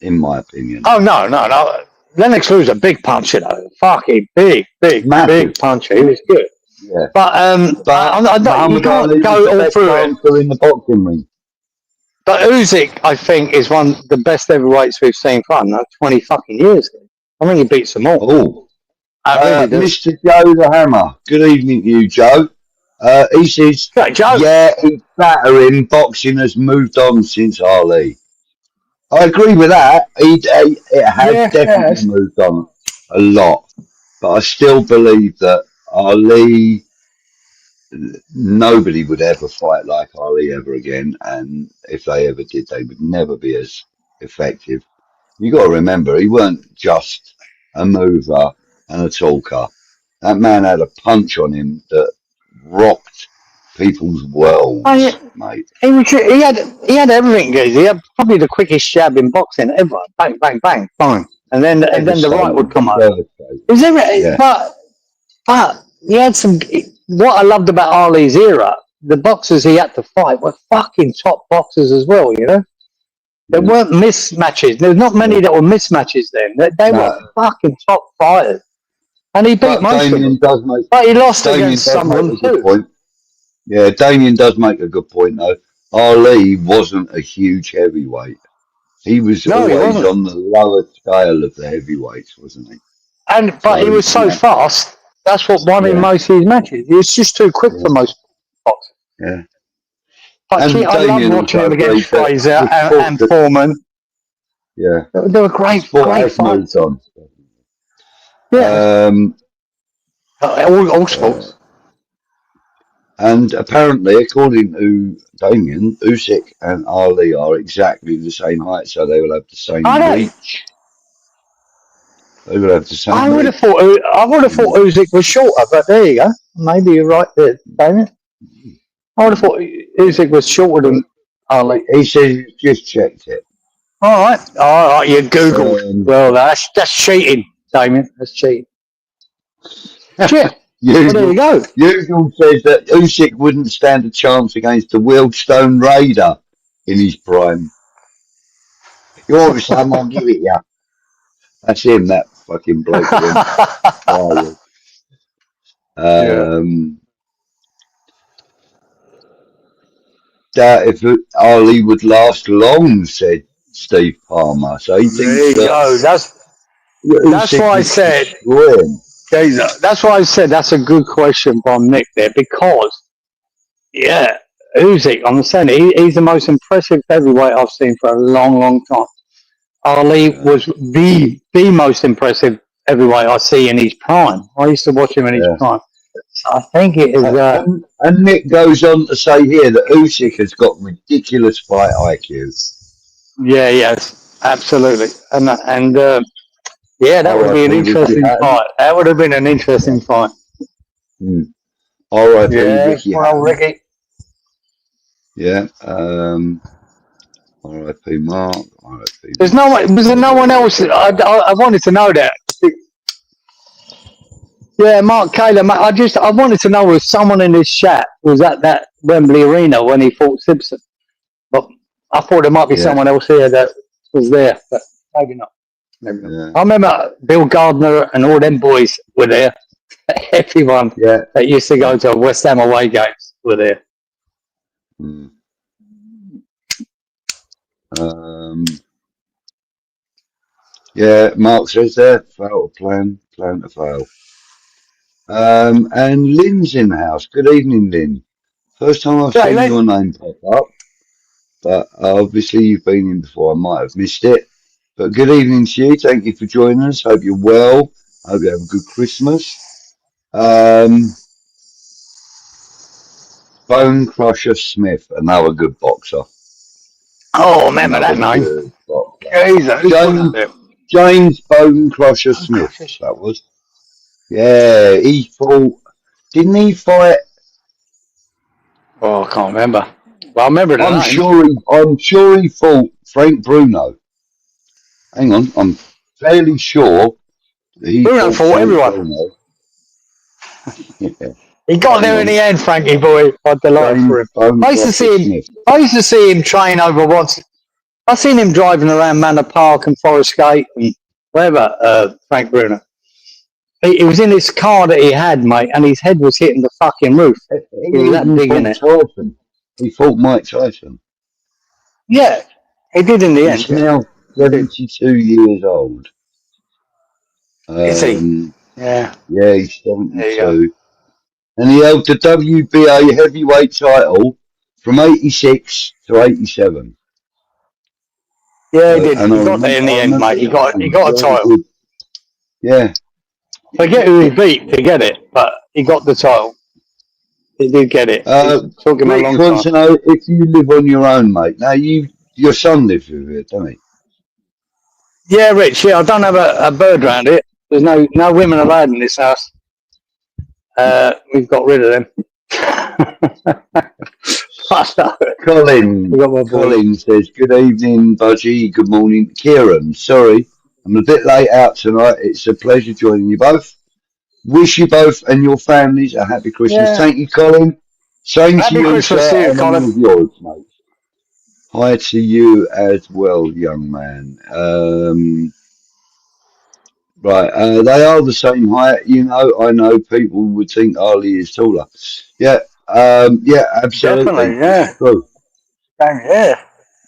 in my opinion. Oh, no. Lennox Lewis is a big puncher, though. Fucking big puncher. He was good. Yeah. But you can't go all through it. In the boxing ring. But Usyk, I think, is one of the best heavyweights we've seen for 20 fucking years. I think he beats them all. Oh. Mr. Joe the Hammer. Good evening to you, Joe. He says, Joe. Yeah, he's flattering. Boxing has moved on since Ali. I agree with that. It has definitely moved on. a lot, but I still believe that Ali, nobody would ever fight like Ali ever again, and if they ever did, they would never be as effective. You got to remember, he weren't just a mover and a talker. That man had a punch on him that rocked people's worlds, mate. He had everything, guys. He had probably the quickest jab in boxing ever. Bang, bang, bang, bang. And then the right would come out. Yeah. But he had some. What I loved about Ali's era, the boxers he had to fight were fucking top boxers as well. You know, there weren't mismatches. There's not many that were mismatches then. They were fucking top fighters, and he beat most of them. But he lost against some of them too. Point. Yeah, Damien does make a good point though. Ali wasn't a huge heavyweight. He was always on the lower scale of the heavyweights, wasn't he? But he was so fast. That's what won him most of his matches. He was just too quick for most boxers. Yeah. But I love watching him against Fraser and Foreman. Yeah. They were great fights. On. Yeah. All sports. And apparently, according to Damien, Usyk and Ali are exactly the same height, so they will have the same reach. They will have the same. I would have thought Usyk was shorter, but there you go. Maybe you're right there, Damien. I would have thought Usyk was shorter than Ali. He says he's just checked it. All right, you googled. Well, that's cheating, Damien. That's cheating. Shit. Well, there you go. Usual says that Usyk wouldn't stand a chance against the Wealdstone Raider in his prime. You're son, I'll give it ya. That's him, that fucking bloke. That if Ali would last long, said Steve Palmer. So he thinks there you go. That's why I said. That's why I said that's a good question from Nick there, because Usyk, I'm saying he's the most impressive heavyweight I've seen for a long, long time. Ali was the most impressive heavyweight I see in his prime. I used to watch him in his prime. So I think it is. And Nick goes on to say here that Usyk has got ridiculous fight IQ. Yeah, yes, absolutely, and that would be an interesting fight. That would have been an interesting fight. All right, Ricky. Well, Ricky. Yeah. R.I.P. Mark. R.I.P. Was there no one else? I wanted to know that. Yeah, Mark Taylor. I wanted to know if someone in this chat was at that Wembley Arena when he fought Simpson. But I thought there might be someone else here that was there, but maybe not. Yeah. I remember Bill Gardner and all them boys were there. Everyone that used to go to West Ham away games were there. Mark says there, fail to plan to fail. And Lynn's in the house. Good evening, Lynn. First time I've seen your name pop up, but obviously you've been in before. I might have missed it. But good evening to you. Thank you for joining us. Hope you're well. Hope you have a good Christmas. Bone Crusher Smith, another good boxer. Oh, remember that name? James Bone Crusher Smith. That was. Yeah, he fought. Didn't he fight? Oh, I can't remember. Well, I remember the name. I'm sure he fought Frank Bruno. Hang on, I'm fairly sure that he fought everyone. He got there in the end, Frankie boy. I'm delighted for him. I used to see him train over I seen him driving around Manor Park and Forest Gate and wherever, Frank Bruno. He was in this car that he had, mate, and his head was hitting the fucking roof. He was that big in it. He fought Mike Tyson. Yeah, he did in the end. He's now 72 years old. Is he? Yeah. Yeah, he's 72. And he held the WBA heavyweight title from 86 to 87. Yeah, he did. He got there in the end, mate. He got a title. Yeah. Forget who he beat, forget it. But he got the title. He did get it. It took him a Rick long wants time. to know if you live on your own, mate. Now, your son lives with you, doesn't he? Yeah, Rich. Yeah, I don't have a bird around it. There's no women allowed in this house. We've got rid of them. Colin says, good evening, Budgie. Good morning. Kieran, sorry, I'm a bit late out tonight. It's a pleasure joining you both. Wish you both and your families a happy Christmas. Yeah. Thank you, Colin. Same Happy to you, Christmas sir, to you, and Colin. all of yours, mate. Hi to you as well, young man. Right, they are the same height. You know, I know people would think Ali is taller. Yeah, yeah, absolutely. Definitely, yeah. True. Yeah.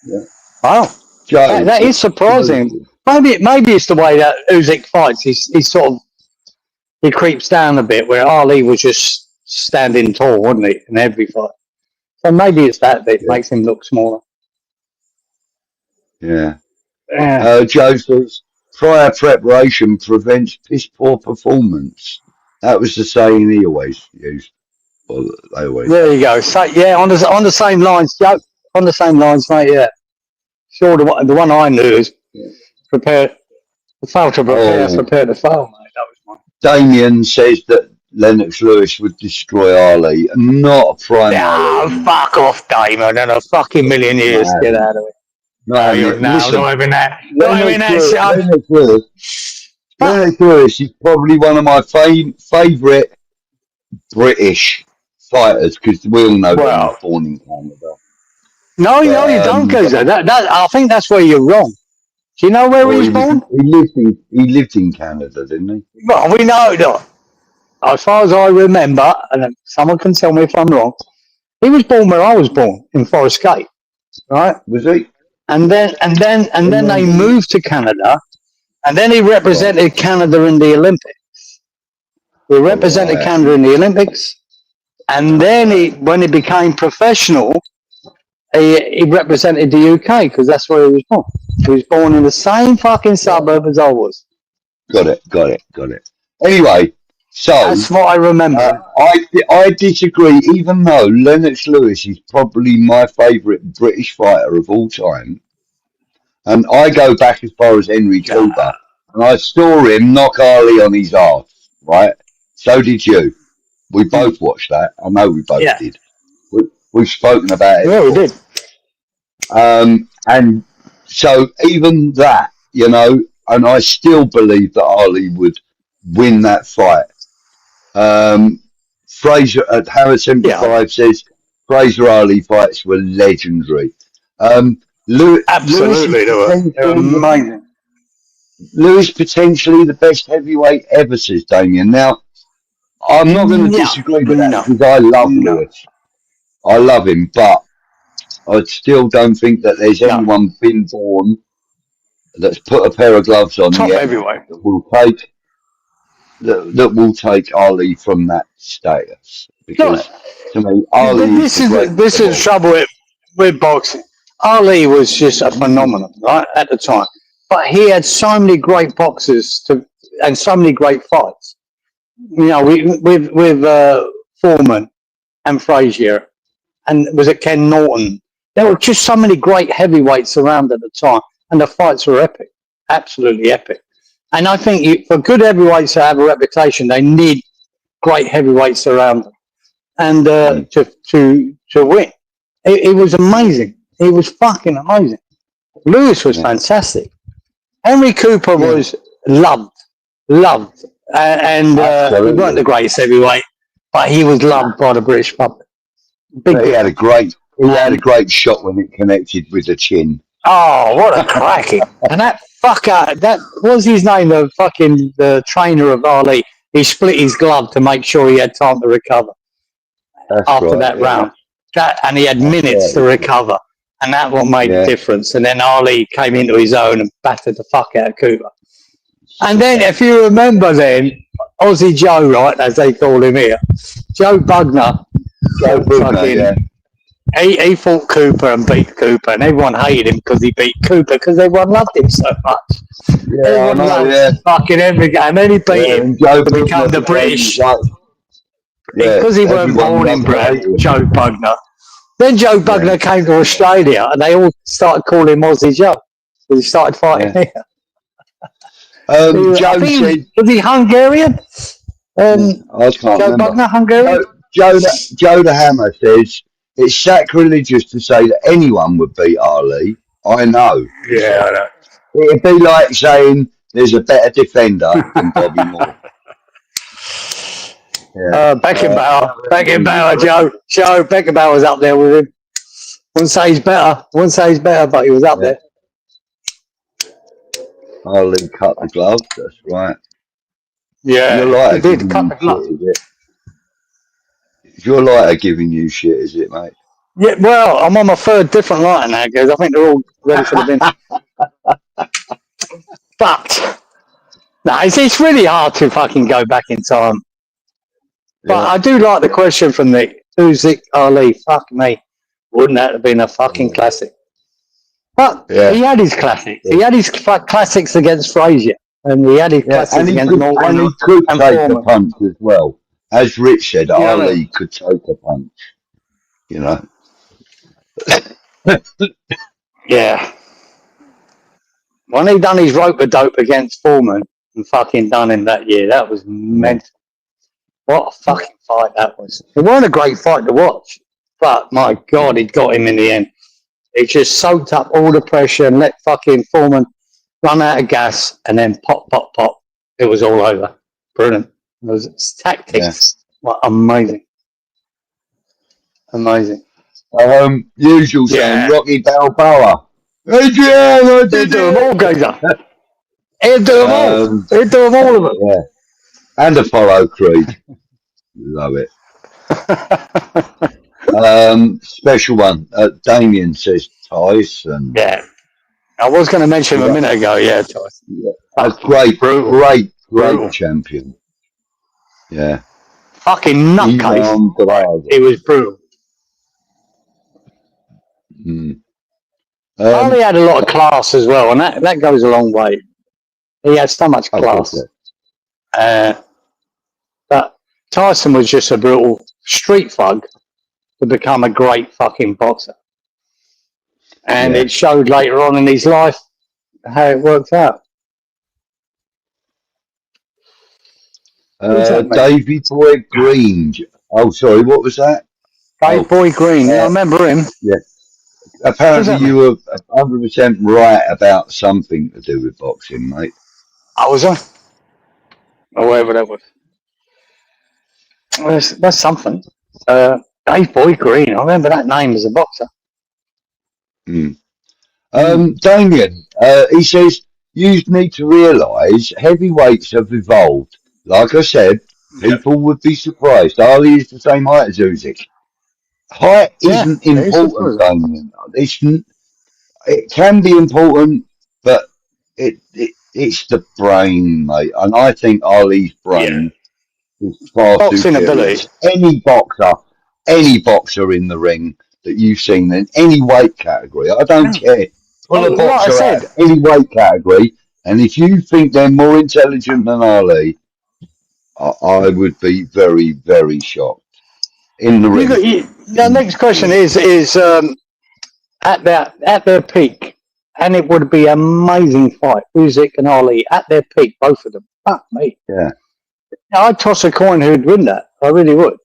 Yeah. Wow. Joe, That is surprising. Maybe it's the way that Usyk fights. He's sort of, he creeps down a bit, where Ali was just standing tall, wasn't he, in every fight? So maybe it's that makes him look smaller. Yeah. Yeah. Joe says, prior preparation prevents piss poor performance. That was the saying he always used. Or they always. There you go. So, yeah, on the same lines, Joe. On the same lines, mate. Yeah. Sure. The one I knew is prepare. Fail to prepare. Prepare to fail, mate. That was mine. Damien says that Lennox Lewis would destroy Ali. Not a prime. Oh, fuck off, Damon. In a fucking million years. Get out of it. Not even that. Lennox Lewis is probably one of my favourite British fighters because we all know he was born in Canada. No, you don't, Gozer. I think that's where you're wrong. Do you know where he was born? He lived in Canada, didn't he? Well, we know that. As far as I remember, and someone can tell me if I'm wrong, he was born where I was born, in Forest Gate, right? Was he? And then they moved to Canada, and then he represented Canada in the Olympics. He represented Canada in the Olympics, and then when he became professional, he represented the UK because that's where he was born. He was born in the same fucking suburb as I was. Got it. Anyway, so that's what I remember. I disagree, even though Lennox Lewis is probably my favourite British fighter of all time. And I go back as far as Henry Cooper. And I saw him knock Ali on his arse, right? So did you. We both watched that. I know we both did. We've spoken about it. Yeah, we did. And so even that, you know, and I still believe that Ali would win that fight. Fraser at Howard 75 says Fraser Ali fights were legendary. Absolutely, they were amazing. Lewis potentially the best heavyweight ever, says Damien. Now, I'm not going to disagree with that because I love Lewis. I love him, but I still don't think that there's anyone been born that's put a pair of gloves on yet that will take Ali from that status. Because to me, Ali this is trouble with boxing. Ali was just a phenomenon, right, at the time. But he had so many great boxers and so many great fights. You know, with Foreman and Frazier, and was it Ken Norton? There were just so many great heavyweights around at the time, and the fights were epic, absolutely epic. And I think for good heavyweights to have a reputation, they need great heavyweights around them, and to win. It was amazing. It was fucking amazing. Lewis was fantastic. Henry Cooper was loved, and he weren't the greatest heavyweight, but he was loved by the British public. He had a great shot when it connected with the chin. Oh, what a cracking! And that fucker, that was his name, the trainer of Ali. He split his glove to make sure he had time to recover after that round. And he had minutes to recover. And that's what made the difference. And then Ali came into his own and battered the fuck out of Cooper. And then, if you remember then, Aussie Joe, right, as they call him here, Joe Bugner, he fought Cooper and beat Cooper, and everyone hated him because he beat Cooper because everyone loved him so much. Yeah, Everyone loved fucking every game. And then he beat him Joe to become the Bugner British. Yeah, Because he weren't everyone born in loved Britain, him. Joe Bugner. Then Joe Bugner came to Australia, and they all started calling him Aussie Joe. He started fighting here. Joe said, was he Hungarian? I can't Joe remember. Bugner, Hungarian? Joe the Hammer says, it's sacrilegious to say that anyone would beat Ali. I know. Yeah, I know. It'd be like saying there's a better defender than Bobby Moore. Yeah. Beckenbauer, Joe Beckenbauer was up there with him. Wouldn't say he's better, but he was up there. Ali cut the glove, that's right. Yeah, your lighter he did cut the glove. Is your lighter giving you shit, is it, mate? Yeah, well, I'm on my third different lighter now, guys. I think they're all ready for the bin. But, no, it's really hard to fucking go back in time. But I do like the question from Nick. Usyk, Ali, fuck me. Wouldn't that have been a fucking classic? But he had his classics. He had his classics against Frazier. And he had his classics against Norton. And he could take a punch as well. As Rich said, Ali could take a punch. You know? Yeah. When he done his rope-a-dope against Foreman and fucking done him that year, that was mental. What a fucking fight that was. It wasn't a great fight to watch, but my God, it got him in the end. It just soaked up all the pressure and let fucking Foreman run out of gas, and then pop, pop, pop. It was all over. Brilliant. It was tactics. What amazing. Amazing. Usual saying, Rocky Balboa. Adrian, I did do them all, Gazer. He'll do them all. He'll do them all of them. Yeah. And Apollo Creed. Love it. Special one. Damien says Tyson. Yeah. I was going to mention him a minute ago. Yeah, Tyson. Yeah. A great champion. Yeah. Fucking nutcase. He was brutal. Ali had a lot of class as well, and that goes a long way. He had so much class. But Tyson was just a brutal street thug to become a great fucking boxer. And it showed later on in his life how it worked out. Davey Boy Green. Oh, sorry, what was that? Davey Boy Green, I remember him. Yeah. Apparently you were 100% right about something to do with boxing, mate. I was on. Or whatever that was. That's something. Davey Boy Green, I remember that name as a boxer. Damien, he says, you need to realise heavyweights have evolved. Like I said, people would be surprised. Ali is the same height as Usyk. Height isn't important, Damien. It can be important, but it's the brain, mate. And I think Ali's brain is far superior. Any boxer in the ring that you've seen in any weight category, I don't care. Pull a boxer out of any weight category, and if you think they're more intelligent than Ali, I would be very, very shocked. In the ring. The next question is at their peak, and it would be an amazing fight. Usyk and Ali at their peak, both of them. Fuck me. Yeah. I'd toss a coin who'd win that. I really would.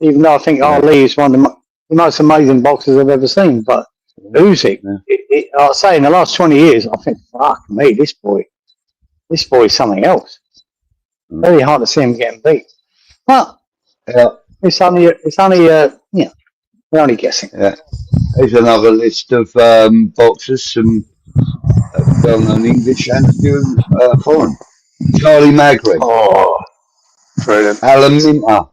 Even though I think Ali is one of the most amazing boxers I've ever seen. But Usyk, I'll say in the last 20 years, I think, fuck me, this boy is something else. Very hard to see him getting beat. But it's only we're only guessing. Yeah. Here's another list of boxers, some well-known English and a few foreign. Charlie Magri. Oh, brilliant. Alan Minter.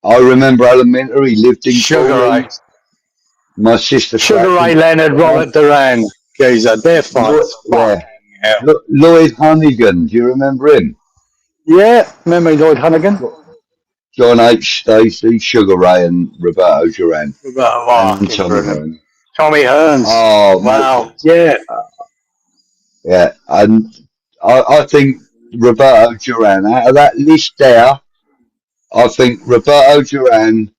I remember Alan Minter. He lived in Sugar Ray. My sister. Sugar Ray Leonard, Robert Duran. Geezer, they're fights. Lloyd Honeyghan. Do you remember him? Yeah, remember Lloyd Honeyghan? John H. Stacey, Sugar Ray, and Roberto Duran, and Oh, Tommy brilliant. Hearns. Tommy Hearns. Oh, Wow. mate. Yeah. Yeah, and I think Roberto Duran, out of that list there, I think Roberto Duran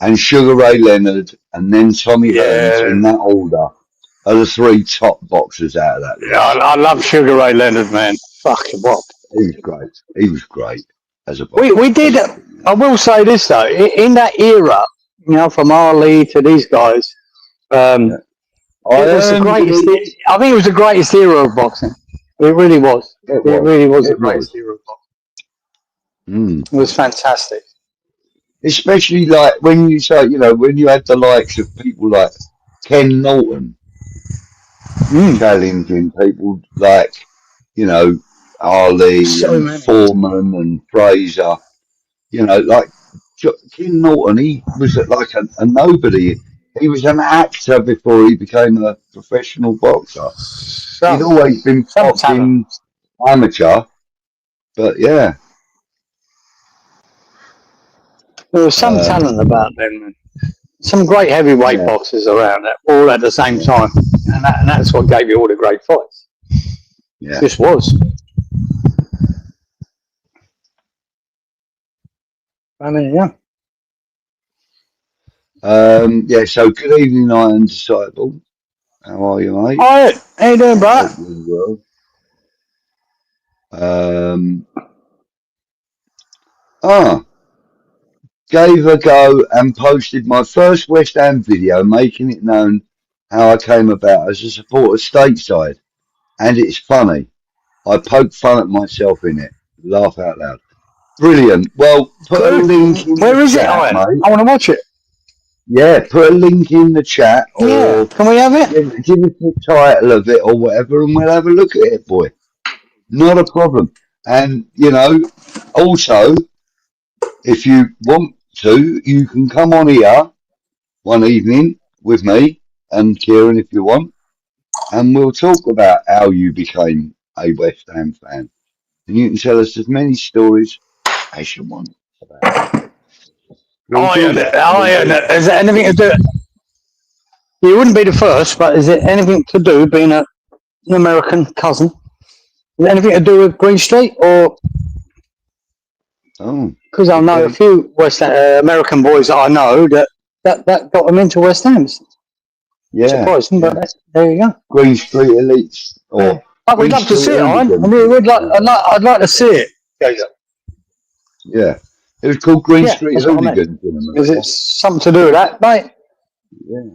and Sugar Ray Leonard and then Tommy Hearns Yeah. in that order are the three top boxers out of that list. Yeah, I love Sugar Ray Leonard, man. Fucking what? He was great. He was great as a boxer. We did. I will say this though, in that era, you know, from Ali to these guys, Yeah. it was the greatest. I think it was the greatest era of boxing. It really was. It really was the greatest era of boxing. It was fantastic. Especially like when you say, you know, when you had the likes of people like Ken Norton challenging people like, you know, Ali and Foreman and Fraser, you know, like Ken Norton, he was like a nobody. He was an actor before he became a professional boxer. He'd always been boxing amateur, but yeah. There was some talent about them, man. Some great heavyweight boxers around that, all at the same time, and that's what gave you all the great fights. Yeah, This was. I mean, yeah. Yeah. So good evening, Iron Disciple. How are you, mate? Hi, how you doing, bro? Hope you're well. Gave a go and posted my first West Ham video, making it known how I came about as a supporter stateside, and it's funny. I poke fun at myself in it. Laugh out loud. Brilliant. Well, put a link in Where the is it, chat, Iron? mate. I want to watch it. Yeah, put a link in the chat, or Yeah, can we have it? give us the title of it or whatever, and we'll have a look at it, boy. Not a problem. And, you know, also, if you want to, you can come on here one evening with me and Kieran if you want, and we'll talk about how you became a West Ham fan. And you can tell us as many stories as you want about it. Iron, is there anything to do? You wouldn't be the first, but is it anything to do, being an American cousin, is it anything to do with Green Street, or? Oh, because I know a few American boys that I know that got them into West Ham. yeah. Surprising, but there you go. Green Street Elites, or But we'd love to see it, Iron. I mean, I'd like to see it. Yeah, it was called Green Street that's what I meant. Hooligans. Is it something to do with that, mate? Yeah.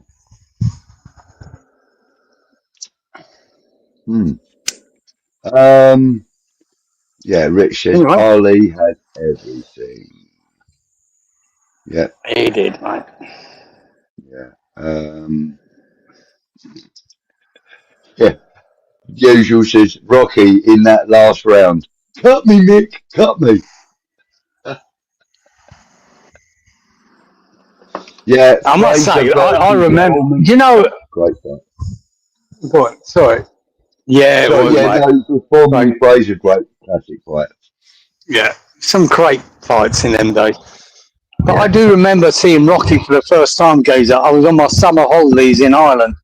Yeah, Rich says Ali had everything. Yeah. He did, mate. Yeah. Yeah. Usual says Rocky in that last round. Cut me, Mick. Cut me. Yeah. I must say, I remember. You know. Great fight. Go on, sorry. Yeah, so, it was, yeah, mate. no, Foreman Fraser, great classic fight. Yeah, some great fights in them days. But I do remember seeing Rocky for the first time, Geezer. I was on my summer holidays in Ireland.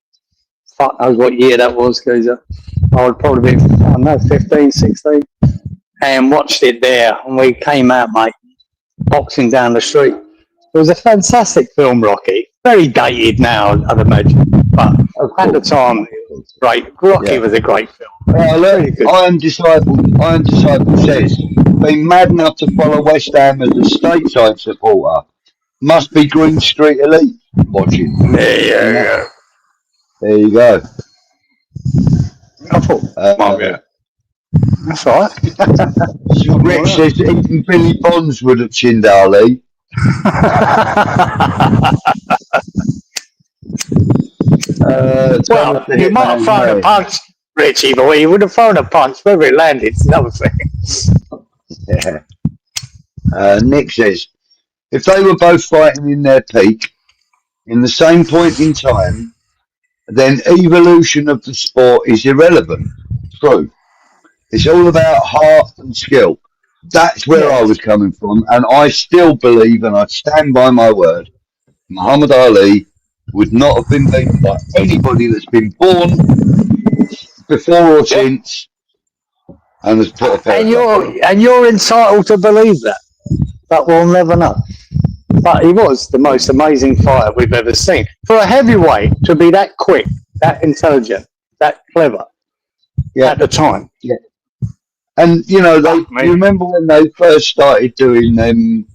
Fuck knows what year that was, Geezer. I would probably be, I don't know, 15, 16. And watched it there. And we came out, mate, boxing down the street. It was a fantastic film, Rocky. Very dated now, I'd imagine. But at the time, it was great. Rocky was a great film. Look, Iron Disciple says, been mad enough to follow West Ham as a stateside supporter. Must be Green Street Elite watching. There you go. I thought, that's all right. Rick says even Billy Bonds would have chinned Ali. Well, you might have thrown a punch, Richie, but you would have thrown a punch. Whether it landed, it's another thing. Yeah. Nick says, if they were both fighting in their peak, in the same point in time, then evolution of the sport is irrelevant. True. It's all about heart and skill. That's where I was coming from, and I still believe, and I stand by my word, Muhammad Ali would not have been beaten by anybody that's been born before or since, and has put a pair of gloves on. And you're entitled to believe that, but we'll never know. But he was the most amazing fighter we've ever seen. For a heavyweight to be that quick, that intelligent, that clever at the time. Yeah. And, you know, you remember when they first started doing them,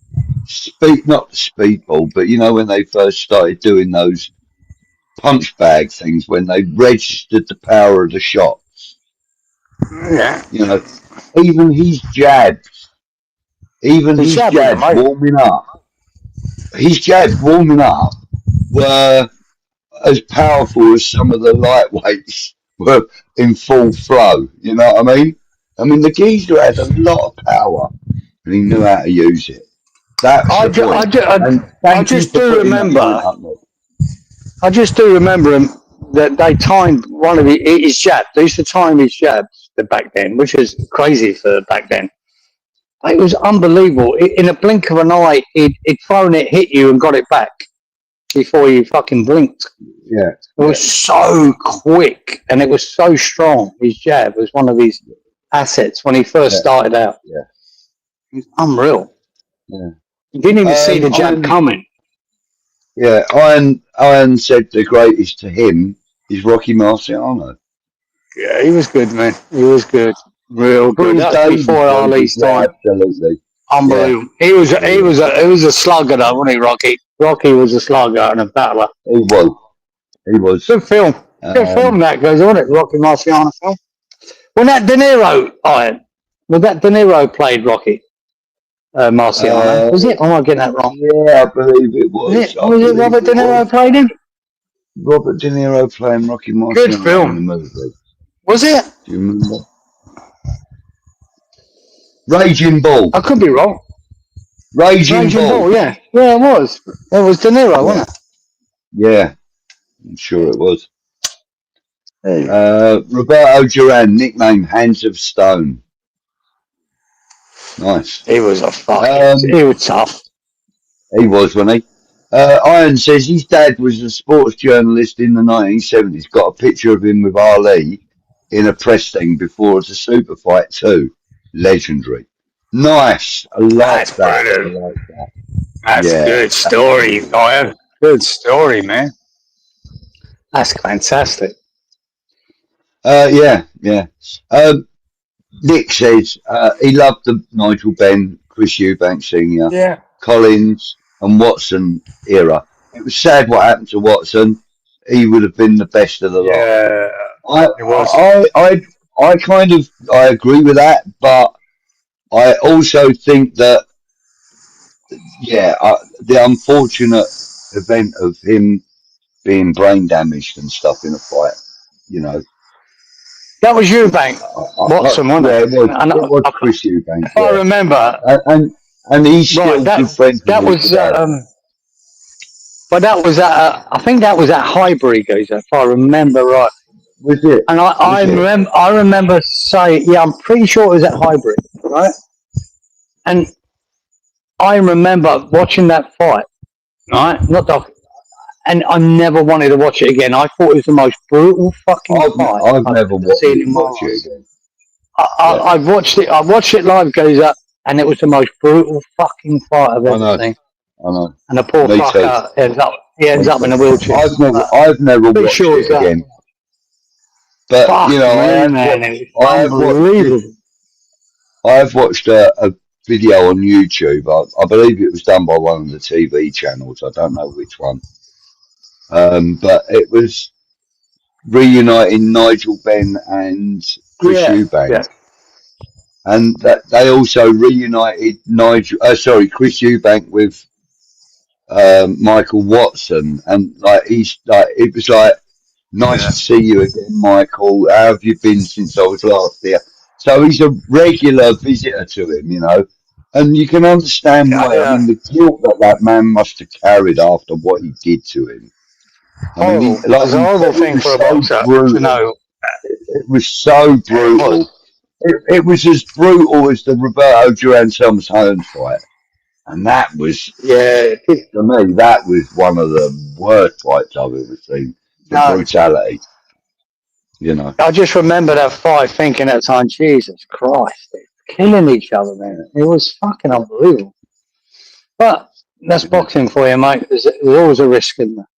not speedball, but, you know, when they first started doing those punch bag things, when they registered the power of the shots. Yeah. You know, even his jabs warming up were as powerful as some of the lightweights were in full flow. You know what I mean? I mean, the geezer had a lot of power, and he knew how to use it. That's I just do remember him that they timed one of his jabs. They used to time his jabs back then, which is crazy for back then. It was unbelievable. In a blink of an eye, he'd thrown it, hit you, and got it back before you fucking blinked. Yeah, it was so quick, and it was so strong. His jab was one of his assets when he first started out. Yeah, it was unreal. Yeah, you didn't even see the jab coming. Yeah, Iron said the greatest to him is Rocky Marciano. Yeah, he was good, man. He was good. Real good. That was before Ali's time. Absolutely. Unbelievable. Yeah. He was a slugger though, wasn't he, Rocky? Rocky was a slugger and a battler. He was. Good film. Good film that goes, wasn't it? Rocky Marciano film. When that De Niro, when that De Niro played Rocky Marciano, was it? Or am I getting that wrong? Yeah, I believe it was. Was it Robert De Niro played him? Robert De Niro playing Rocky Marciano. Good film. In the movie. Was it? Do you remember? Raging Bull. I could be wrong. Raging Bull. Yeah. Yeah, it was. It was De Niro, wasn't it? Yeah. I'm sure it was. Roberto Duran, nickname Hands of Stone. Nice. He was a he was tough. He was, wasn't he? Iron says his dad was a sports journalist in the 1970s. Got a picture of him with Ali in a press thing before the super fight too. Legendary. Nice. I like that. I like that. That's a good story, Iron. Good story, man. That's fantastic. Yeah. Nick says he loved the Nigel Benn, Chris Eubank Sr., Collins and Watson era. It was sad what happened to Watson. He would have been the best of the lot. I agree with that, but I also think that the unfortunate event of him being brain damaged and stuff in a fight, you know. That was Eubank. Watson, wasn't it? It was Chris Eubank. If I remember. And he's still good friends with but that was at, I think that was at Highbury, if I remember right. Was it? And I remember saying, I'm pretty sure it was at Highbury, right? And I remember watching that fight, right? And I never wanted to watch it again. I thought it was the most brutal fucking fight. I've never watched it again. I watched it. I watched it live, and it was the most brutal fucking fight I've ever seen. I know. And the poor fucker ends up in a wheelchair. I've never watched it again. But I've watched a video on YouTube. I believe it was done by one of the TV channels. I don't know which one. But it was reuniting Nigel Benn and Chris Eubank. Yeah. And that they also reunited Chris Eubank with Michael Watson, and it was like, nice to see you again, Michael. How have you been since I was last here? So he's a regular visitor to him, you know, and you can understand why. I mean, the guilt that man must have carried after what he did to him. I mean, it was a horrible thing for a boxer to know. It was so brutal. it was as brutal as the Roberto Duran Hearns fight, and that was, Yeah. to me, that was one of the worst fights I've ever seen. The No, brutality, you know. I just remember that fight thinking at the time, Jesus Christ, they're killing each other, man. It was fucking unbelievable. But that's boxing for you, mate. There's always a risk in there.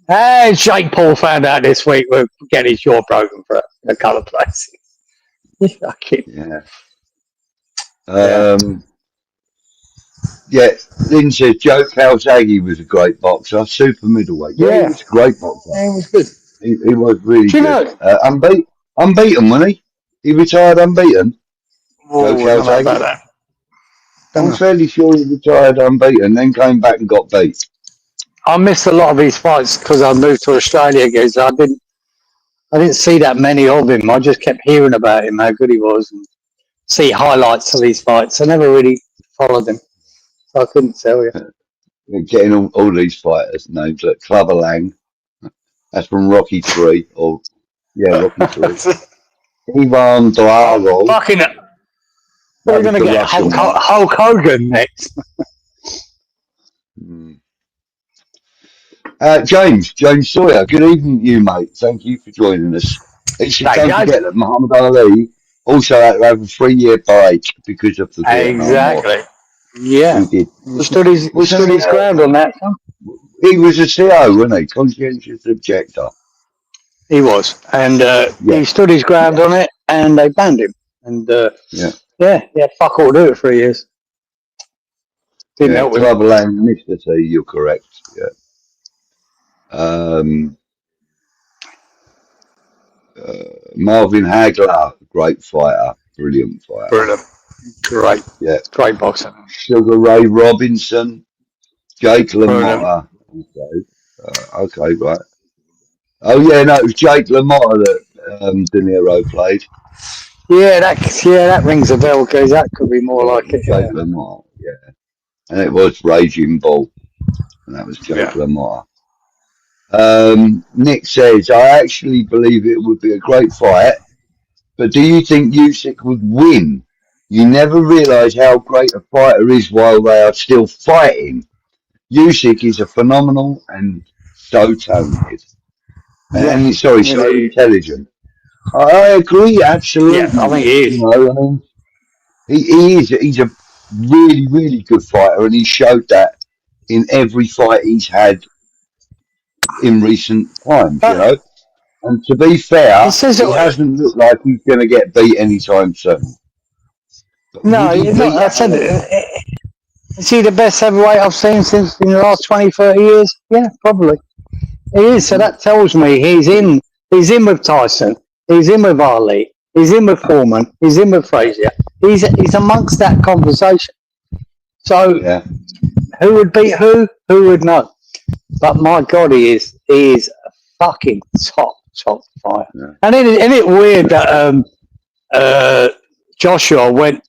And Jake Paul found out this week we're getting his jaw broken for a couple of places. Fucking Yeah. yeah. Yeah, Lynn says Joe Calzaghe was a great boxer, super middleweight. Yeah, he Yeah. was a great boxer. Yeah, it was good. He was really Do you good. know? Unbeaten, wasn't he? He retired unbeaten. Oh, Joe I don't know about Calzaghe. that. I'm fairly sure he retired unbeaten, then came back and got beat. I missed a lot of his fights because I moved to Australia again, so I didn't see that many of him. I just kept hearing about him, how good he was, and see highlights of his fights. I never really followed him, so I couldn't tell you. You're getting all these fighters' names like 𝗪𝗺 𝗪𝗀. That's from Rocky 3, or Rocky 3. Ivan Drago. Fucking, we're going to get Hulk Hogan next. James Sawyer, good evening to you, mate. Thank you for joining us. Don't forget that Muhammad Ali also had to have a 3-year break because of the Vietnam War. Exactly. Yeah. He did. He stood his ground on that. Huh? He was a CO, wasn't he? Conscientious objector. He was. And he stood his ground on it, and they banned him. And fuck all to do it 3 years. Didn't help him. 𝗪𝗺 𝗪𝗀, Mr. T, you're correct. Yeah. Marvin Hagler, great fighter, brilliant fighter. Brilliant. Great. Yeah. Great boxer. Sugar Ray Robinson, Jake LaMotta. Okay, right. Oh yeah, no, it was Jake LaMotta that De Niro played. Yeah, that rings a bell, because that could be more like it. Jake LaMotta, yeah. And it was Raging Bull, and that was Jake LaMotta. Nick says, I actually believe it would be a great fight, but do you think Usyk would win? You never realise how great a fighter is while they are still fighting. Usyk is a phenomenal and so talented. And so intelligent. I agree, absolutely. Yeah, I think he is. You know, I mean, he is. He's a really, really good fighter, and he showed that in every fight he's had in recent times, you know. And to be fair, he hasn't looked like he's going to get beat anytime soon. But no, I said it. Is he the best heavyweight I've seen since in the last 20, 30 years? Yeah, probably. He is. So that tells me he's in with Tyson. He's in with Ali. He's in with Foreman. He's in with Frazier. He's amongst that conversation. So who would beat who? Who would know? But my God, he is a fucking top fighter. Yeah. And isn't it weird that Joshua went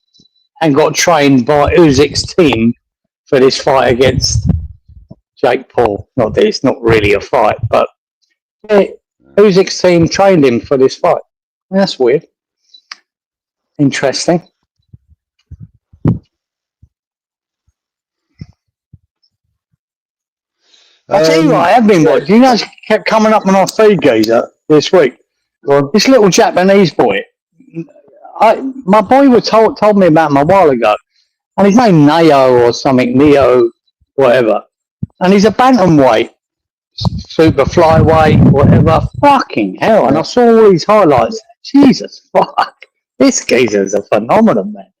and got trained by Usyk's team for this fight against Jake Paul? Not that it's not really a fight, but Usyk's team trained him for this fight. That's weird. Interesting. I'll tell you what, I have been watching. You guys kept coming up on our feed, Geezer, this week. This little Japanese boy. My boy told me about him a while ago. And his name Neo or something, Neo, whatever. And he's a bantamweight, super flyweight, whatever. Fucking hell. And I saw all these highlights. Jesus, fuck. This geezer's a phenomenon, man.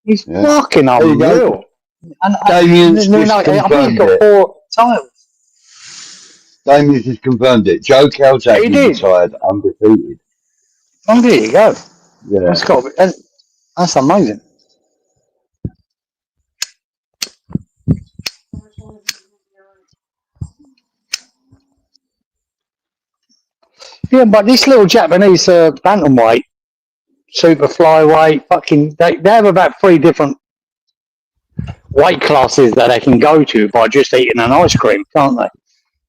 He's fucking unreal. And I think he's got 4 titles. Damien has confirmed it. Joe Calzaghe retired undefeated. Oh, there you go. Yeah. That's amazing. Yeah, but this little Japanese bantamweight, super flyweight, fucking, they have about 3 different weight classes that they can go to by just eating an ice cream, can't they?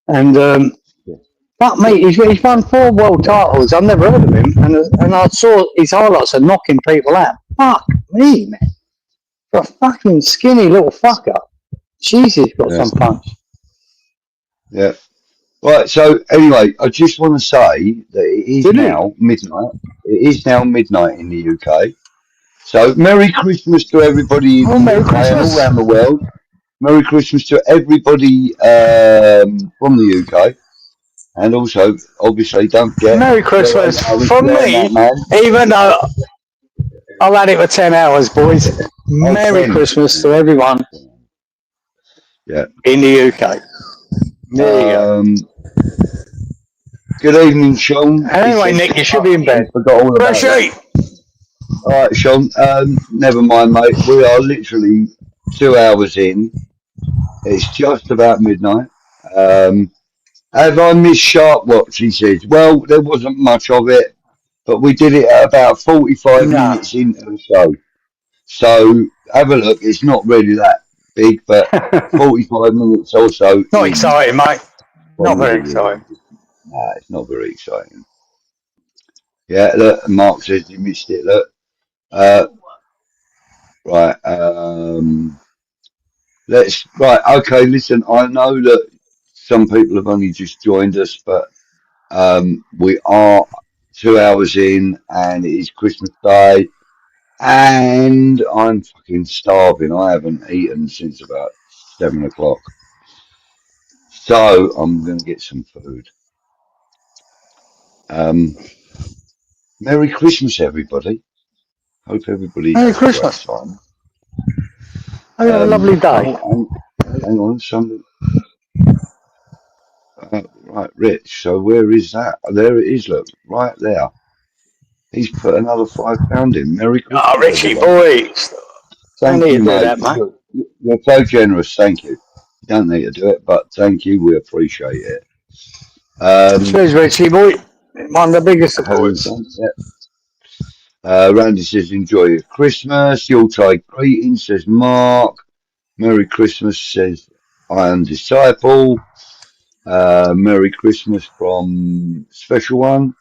And Fuck me, he's won 4 world titles. I've never heard of him, and I saw his highlights of knocking people out. Fuck me, man. For a fucking skinny little fucker. Jesus, he's got some punch. Yeah. Right, so anyway, I just want to say that it is now midnight. It is now midnight in the UK. So Merry Christmas to everybody in the UK and all around the world. Merry Christmas to everybody from the UK. And also, obviously, don't forget... Merry Christmas from me, even though I've had it for 10 hours, boys. Merry Christmas to everyone in the UK. There you go. Good evening, Sean. Anyway, Nick, you should be in bed. Forgot all about that. All right, Sean. Never mind, mate. We are literally 2 hours in. It's just about midnight. Have I missed Sharp Watch? He says. Well, there wasn't much of it, but we did it at about 45 minutes into the show. So have a look. It's not really that big, but 45 minutes or so. Not exciting, mate. Not very exciting. Nah, it's not very exciting. Yeah, look, Mark says you missed it. Look, right. Okay. Listen, I know that some people have only just joined us, but we are 2 hours in, and it is Christmas Day, and I'm fucking starving. I haven't eaten since about 7 o'clock, so I'm going to get some food. Merry Christmas, everybody. Hope everybody Merry has Christmas. a great time. Have a lovely day. Hang on, somebody. Right, Rich. So where is that? There it is. Look, right there. He's put another £5 in. Merry Christmas. Oh, Richie boy. Thank you, mate. You're so generous. Thank you. You don't need to do it, but thank you. We appreciate it. Cheers, Richie boy. One of the biggest supporters. Randy says, enjoy your Christmas. Yuletide greetings, says Mark. Merry Christmas, says I am Disciple. Merry Christmas from Special One.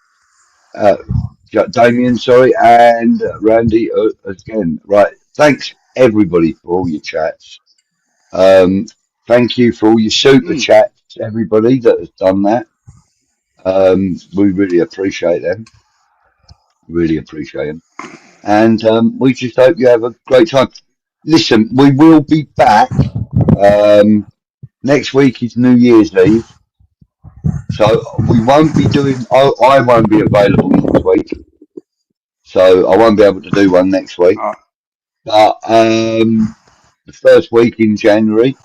Damien, sorry, and Randy again. Right. Thanks, everybody, for all your chats. Thank you for all your super chats, everybody that has done that. We really appreciate them. Really appreciate them. And we just hope you have a great time. Listen, we will be back. Next week is New Year's Eve. So we won't be doing, I won't be available next week. So I won't be able to do one next week. But the first week in January,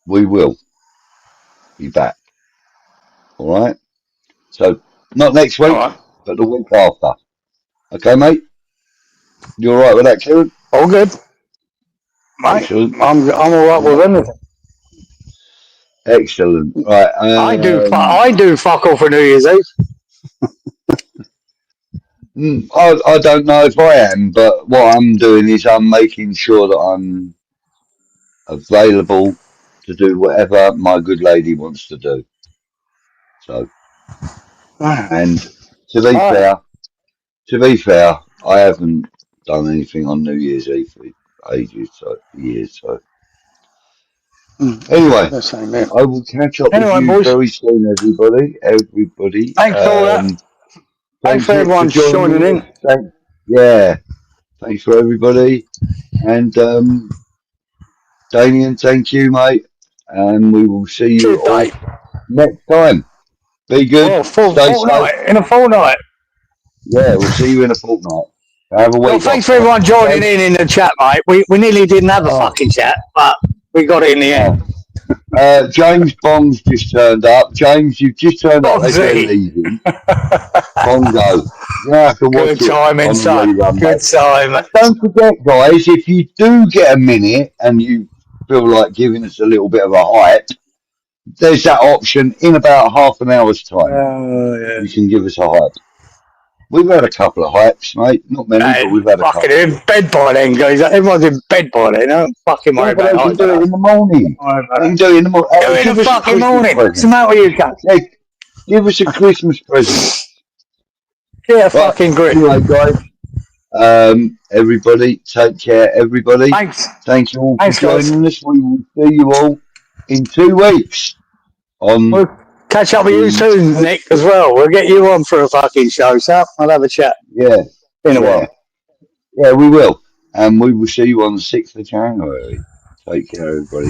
we will be back. All right? So not next week, but the week after. Okay, mate? You all right with that, Kieran? All good. Mate, excellent. I'm all right with anything. Excellent. Right. I do fuck all for New Year's Eve. I don't know if I am, but what I'm doing is I'm making sure that I'm available to do whatever my good lady wants to do. So, and to be fair, I haven't done anything on New Year's Eve for ages, years. So, anyway, I will catch up with you boys. very soon, everybody. Thanks for that. Thanks for everyone joining in. Thanks for everybody. And Damien, thank you, mate. And we will see you all next time. Be good. Stay safe. In a fortnight. Yeah, we'll see you in a fortnight. Have a week. Well, thanks for everyone joining in the chat, mate. We nearly didn't have a fucking chat, but we got it in the end. James Bong's just turned up. James, you've just turned up. They're leaving. Bongo. You have to watch Good timing, son. Good time. Don't forget, guys, if you do get a minute and you feel like giving us a little bit of a hype, there's that option in about half an hour's time. You can give us a hype. We've had a couple of hypes, mate. Not many, but we've had a couple. Fucking in bed by then, guys. Everyone's in bed by then. Don't fucking worry about it. You can do it in the morning. You can do it in the morning. Do it in the fucking morning. What's the matter with you, guys? Give us a Christmas present. Yeah, Right, fucking great. anyway, guys. Everybody, take care. Everybody, Thanks. thank you all for Thanks, guys. joining us. We will see you all in 2 weeks. We'll catch up with you soon, Nick, as well. We'll get you on for a fucking show, so I'll have a chat. Yeah, In a while. yeah, we will. And we will see you on the 6th of January. Take care, everybody.